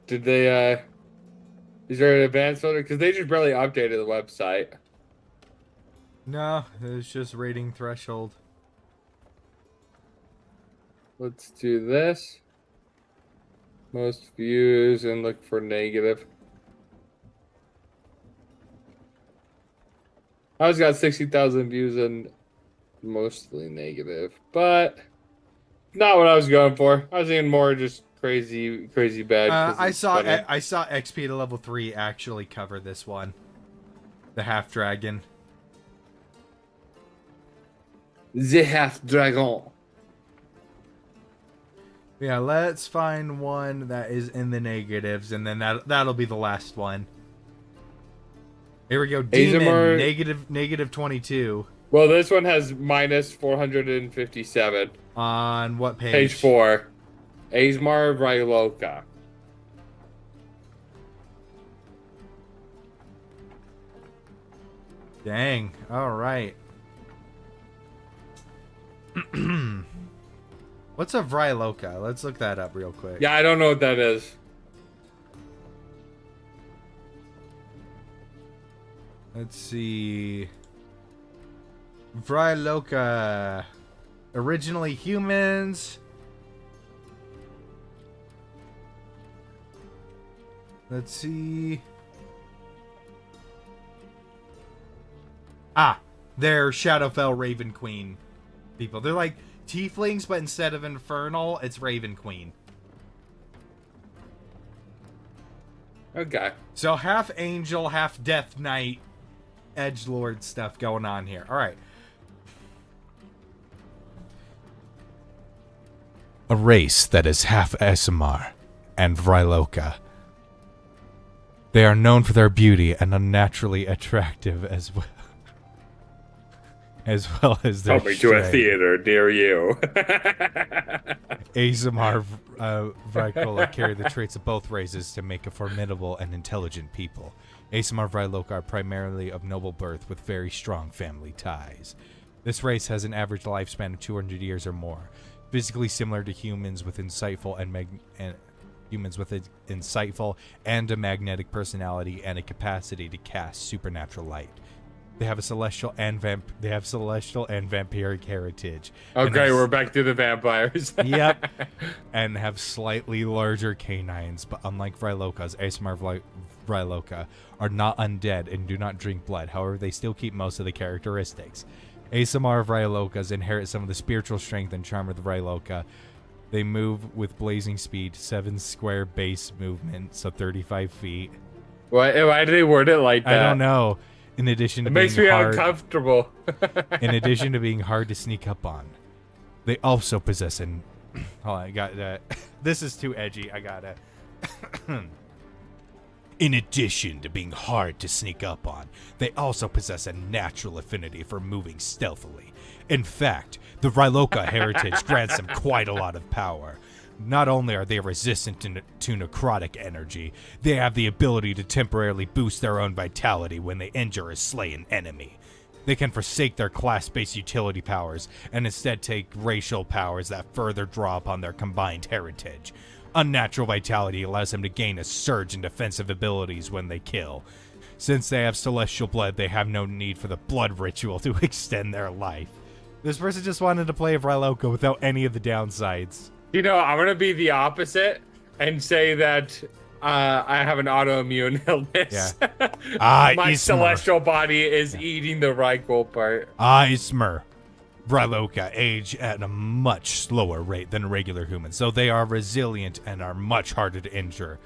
Did they Is there an advanced filter? Because they just barely updated the website. No, it's just rating threshold. Let's do this. Most views and look for negative. I was got 60,000 views and mostly negative, but not what I was going for. I was thinking more just crazy bad. I saw XP to level 3 actually cover this one. The half dragon. The half dragon. Yeah, let's find one that is in the negatives, and then that'll be the last one. Here we go. Demon, Azamar... negative 22. Well, this one has minus 457. On what page? Page 4. Azmar Ryloka. Dang. All right. What's a Vryloka? Let's look that up real quick. Yeah, I don't know what that is. Let's see. Vryloka. Originally humans. Let's see. Ah, they're Shadowfell Raven Queen people. They're like tieflings, but instead of infernal, it's Raven Queen. Okay. So half angel, half death knight, edgelord stuff going on here. All right. A race that is half Aasimar and Vryloka. They are known for their beauty and unnaturally attractive as well. As well as their Coming to a strength. theater near you. Aasimar Vryloka carry the traits of both races to make a formidable and intelligent people. Aasimar Vryloka are primarily of noble birth with very strong family ties. This race has an average lifespan of 200 years or more, physically similar to humans with insightful and a magnetic personality and a capacity to cast supernatural light. They have a celestial and vampiric heritage. Okay, we're back to the vampires. Yep. And have slightly larger canines, but unlike Vrylokas, Aasimar Vryloka are not undead and do not drink blood. However, they still keep most of the characteristics. Aasimar Vrylokas inherit some of the spiritual strength and charm of the Vryloka. They move with blazing speed, 7 square base movement, so 35 feet. Why do they word it like that? I don't know. In addition to It being makes me hard, uncomfortable. in addition to being hard to sneak up on, they also possess an. Hold on, I got that. This is too edgy. I got it. In addition to being hard to sneak up on, they also possess a natural affinity for moving stealthily. In fact, the Vryloka heritage grants them quite a lot of power. Not only are they resistant to necrotic energy, they have the ability to temporarily boost their own vitality when they injure or slay an enemy. They can forsake their class-based utility powers and instead take racial powers that further draw upon their combined heritage. Unnatural vitality allows them to gain a surge in defensive abilities when they kill. Since they have celestial blood, they have no need for the blood ritual to extend their life. This person just wanted to play Vryloka without any of the downsides. You know, I'm gonna be the opposite and say that I have an autoimmune illness. Yeah. My celestial body is eating the Rykul part. Aasimar Vryloka age at a much slower rate than regular humans, so they are resilient and are much harder to injure.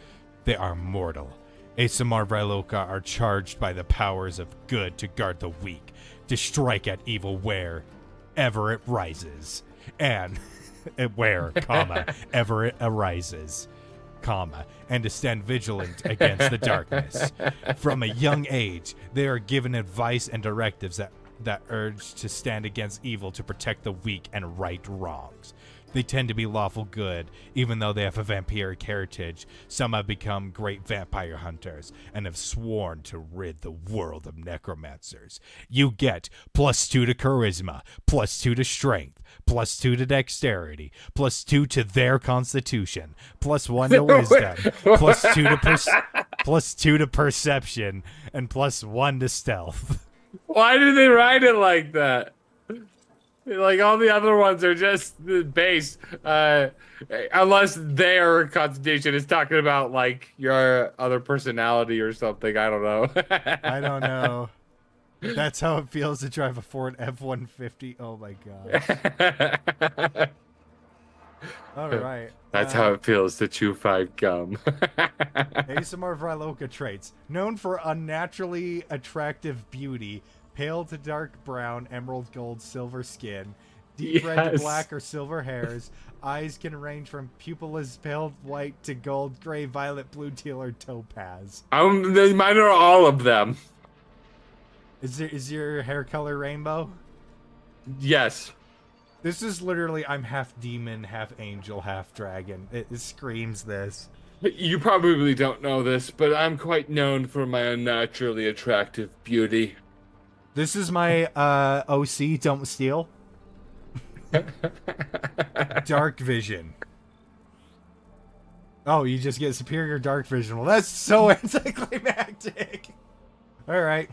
They are mortal. Aasimar Vryloka are charged by the powers of good to guard the weak, to strike at evil wherever it rises, and ever it arises, and to stand vigilant against the darkness. From a young age, they are given advice and directives that urge to stand against evil to protect the weak and right wrongs. They tend to be lawful good, even though they have a vampiric heritage. Some have become great vampire hunters and have sworn to rid the world of necromancers. You get +2 to charisma, +2 to strength, +2 to dexterity, +2 to their constitution, +1 to wisdom, +2 to +2 to perception, and +1 to stealth. Why did they write it like that? Like all the other ones are just the base, unless their constitution is talking about like your other personality or something. I don't know. I don't know. That's how it feels to drive a Ford F-150. Oh my gosh. All right. That's how it feels to chew 5 gum. ASMR Vryloka traits. Known for unnaturally attractive beauty, pale to dark brown, emerald gold, silver skin, deep red to black or silver hairs. Eyes can range from pupilless pale white to gold, gray, violet, blue, teal, or topaz. Mine are all of them. Is your hair color rainbow? Yes. This is literally, I'm half demon, half angel, half dragon. It screams this. You probably don't know this, but I'm quite known for my unnaturally attractive beauty. This is my OC, don't steal. Dark vision. Oh, you just get superior dark vision. Well, that's so anticlimactic. Alright.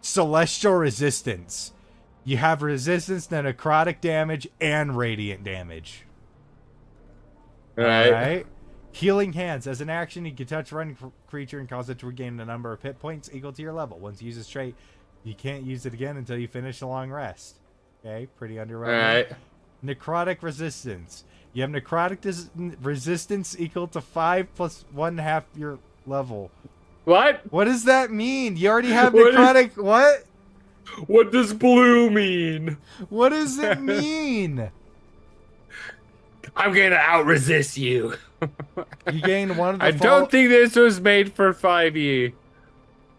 Celestial resistance. You have resistance to necrotic damage and radiant damage. Alright. Healing hands. As an action, you can touch a running creature and cause it to regain a number of hit points equal to your level. Once you use this trait, you can't use it again until you finish a long rest. Okay, pretty underwhelming. Alright. Necrotic resistance. You have necrotic resistance equal to 5 plus 1/2 your level. What? What does that mean? You already have necrotic. What? What does blue mean? What does it mean? I'm gonna out-resist you. You gain one of the I don't think this was made for 5e.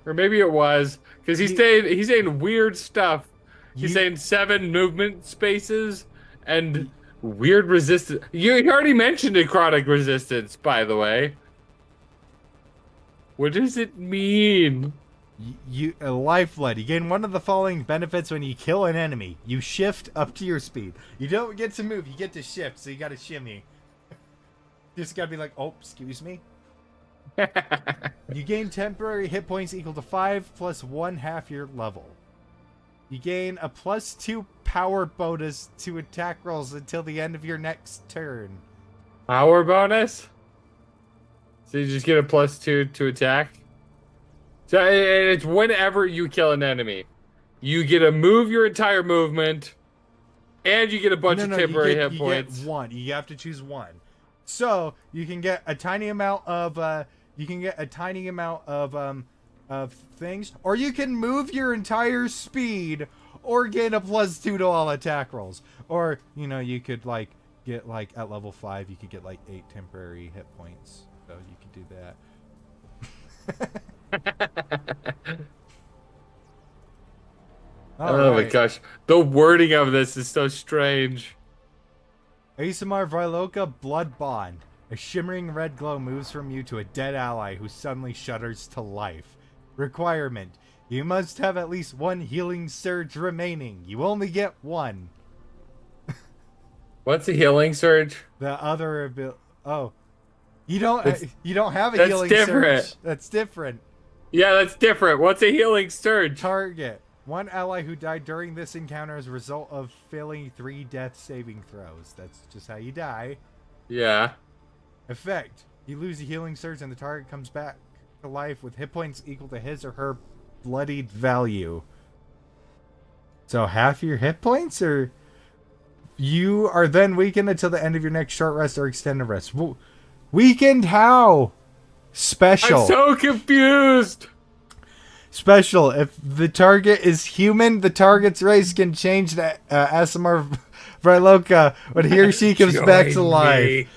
Or maybe it was. Because he's saying weird stuff. He's saying 7 movement spaces and weird resistance. You already mentioned necrotic resistance, by the way. What does it mean? A life lead. You gain one of the following benefits when you kill an enemy. You shift up to your speed. You don't get to move, you get to shift, so you gotta shimmy. Just gotta be like, oh, excuse me. You gain temporary hit points equal to 5 plus 1/2 your level. You gain a +2 power bonus to attack rolls until the end of your next turn. Power bonus? So you just get a +2 to attack? So it's whenever you kill an enemy. You get to move your entire movement, and you get a bunch of temporary hit points. You get one. You have to choose one. So you can get a tiny amount of of things, or you can move your entire speed, or gain a +2 to all attack rolls. Or you could get at level 5, you could get 8 temporary hit points. So you could do that. Oh my gosh. The wording of this is so strange. ASMR Vryloka Blood Bond. A shimmering red glow moves from you to a dead ally who suddenly shudders to life. Requirement. You must have at least 1 healing surge remaining. You only get 1. What's a healing surge? The other ability. Oh. You don't have a healing different. surge. That's different. Yeah, that's different. What's a healing surge? Target. 1 ally who died during this encounter as a result of failing 3 death saving throws. That's just how you die. Yeah. Effect. You lose a healing surge and the target comes back to life with hit points equal to his or her bloodied value. So half your hit points, or you are then weakened until the end of your next short rest or extended rest. Weakened how? Special. I'm so confused. Special. If the target is human, the target's race can change to ASMR Vryloka when he or she comes back to life.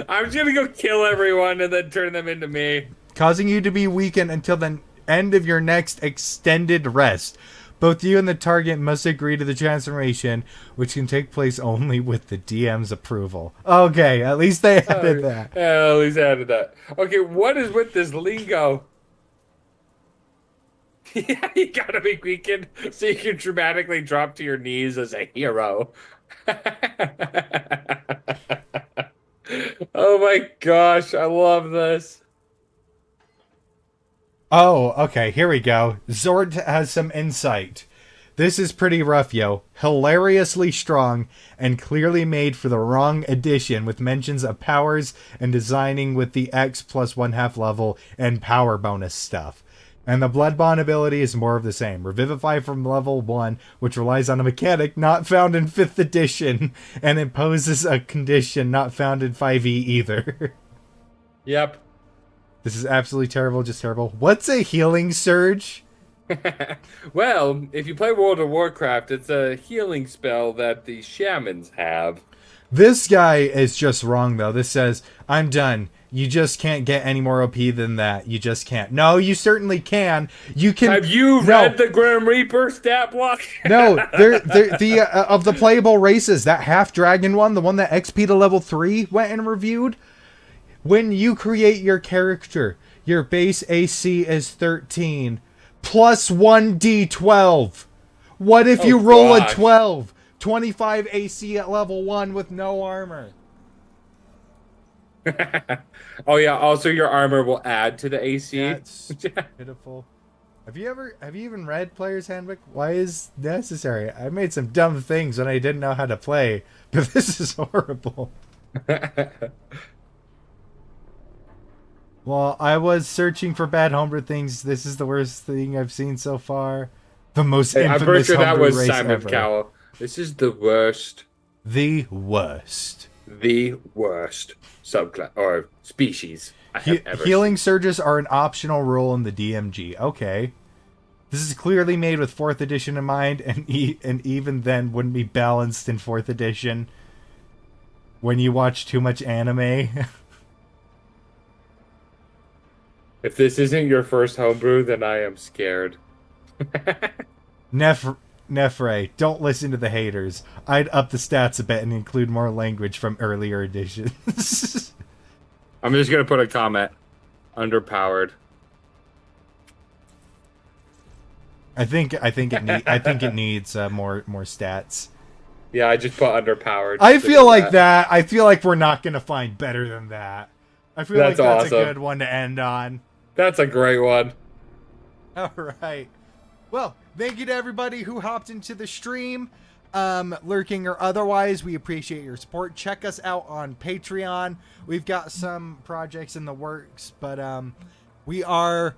I'm just gonna go kill everyone and then turn them into me. Causing you to be weakened until the end of your next extended rest. Both you and the target must agree to the transformation, which can take place only with the DM's approval. Okay, at least they added that. Yeah, at least I added that. Okay, what is with this lingo? Yeah, you gotta be weakened so you can dramatically drop to your knees as a hero. Oh my gosh, I love this. Oh, okay, here we go. Zord has some insight. This is pretty rough, yo. Hilariously strong and clearly made for the wrong edition, with mentions of powers and designing with the X plus 1/2 level and power bonus stuff. And the Blood Bond ability is more of the same. Revivify from level 1, which relies on a mechanic not found in 5th edition, and imposes a condition not found in 5e either. Yep. This is absolutely terrible, just terrible. What's a healing surge? Well, if you play World of Warcraft, it's a healing spell that the shamans have. This guy is just wrong, though. This says, I'm done. You just can't get any more OP than that. You just can't. No, you certainly can. You can. Have you read the Grim Reaper stat block? No, of the playable races, that half dragon one, the one that XP to level 3 went and reviewed. When you create your character, your base AC is 13 plus 1d12. What if you roll a 12? 25 AC at level 1 with no armor. Oh yeah, also your armor will add to the AC. That's pitiful. Have you even read Player's Handbook? Why is necessary? I made some dumb things when I didn't know how to play, but this is horrible. Well, I was searching for bad homebrew things. This is the worst thing I've seen so far. The most infamous I'm pretty sure that homebrew was race Simon ever. Cowell. This is the worst. The worst. The worst subclass or species I have ever Healing seen. surges are an optional rule in the DMG. Okay. This is clearly made with 4th edition in mind, and even then wouldn't be balanced in 4th edition when you watch too much anime. If this isn't your first homebrew, then I am scared. Nefre, don't listen to the haters. I'd up the stats a bit and include more language from earlier editions. I'm just gonna put a comment. Underpowered. I think it needs more stats. Yeah, I just put underpowered. I feel like that. I feel like we're not gonna find better than that. I feel like that's awesome. a good one to end on. That's a great one. All right. Well, thank you to everybody who hopped into the stream, lurking or otherwise. We appreciate your support. Check us out on Patreon. We've got some projects in the works, but we are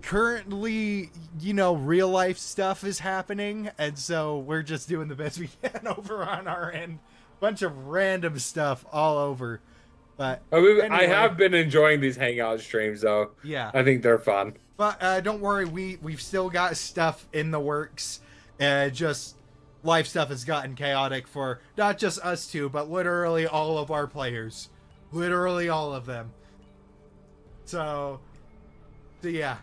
currently, real life stuff is happening, and so we're just doing the best we can over on our end. Bunch of random stuff all over. But anyway, I have been enjoying these Hangout streams, though. Yeah. I think they're fun. But don't worry, we've still got stuff in the works. Just life stuff has gotten chaotic for not just us two, but literally all of our players. Literally all of them. So yeah.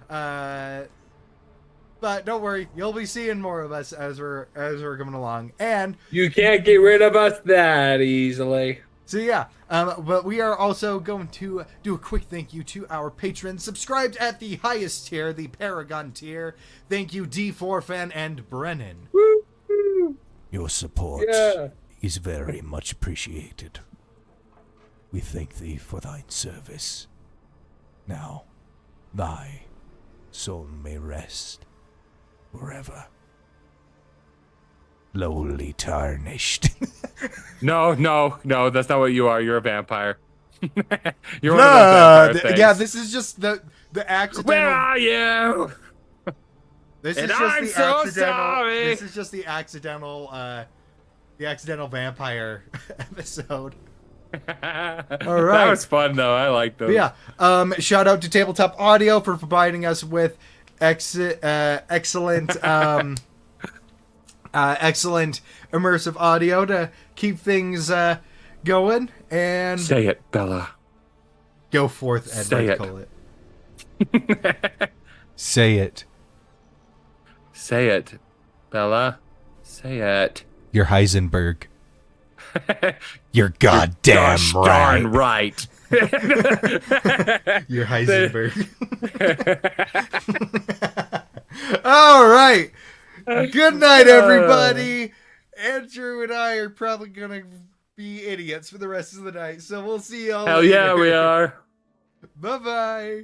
But don't worry, you'll be seeing more of us as we're coming along. And you can't get rid of us that easily. So yeah, but we are also going to do a quick thank you to our patrons subscribed at the highest tier, the Paragon tier. Thank you, D4Fan and Brennan. Woo-hoo. Your support is very much appreciated. We thank thee for thine service. Now, thy soul may rest forever. Lowly tarnished. No, that's not what you are. You're a vampire. You're one of those vampire things. Yeah, this is just the accidental. Where are you? This and is just I'm the so accidental. sorry. This is just the accidental vampire episode. All right, that was fun though. I like those. But yeah, shout out to Tabletop Audio for providing us with excellent excellent immersive audio to keep things going. And say it, Bella. Go forth, Edward. Say it. Say it, Bella. Say it. You're Heisenberg. You're goddamn darn right. You're Heisenberg. All right. Good night, everybody. Andrew and I are probably gonna be idiots for the rest of the night, so we'll see y'all Hell later. yeah, we are. Bye-bye.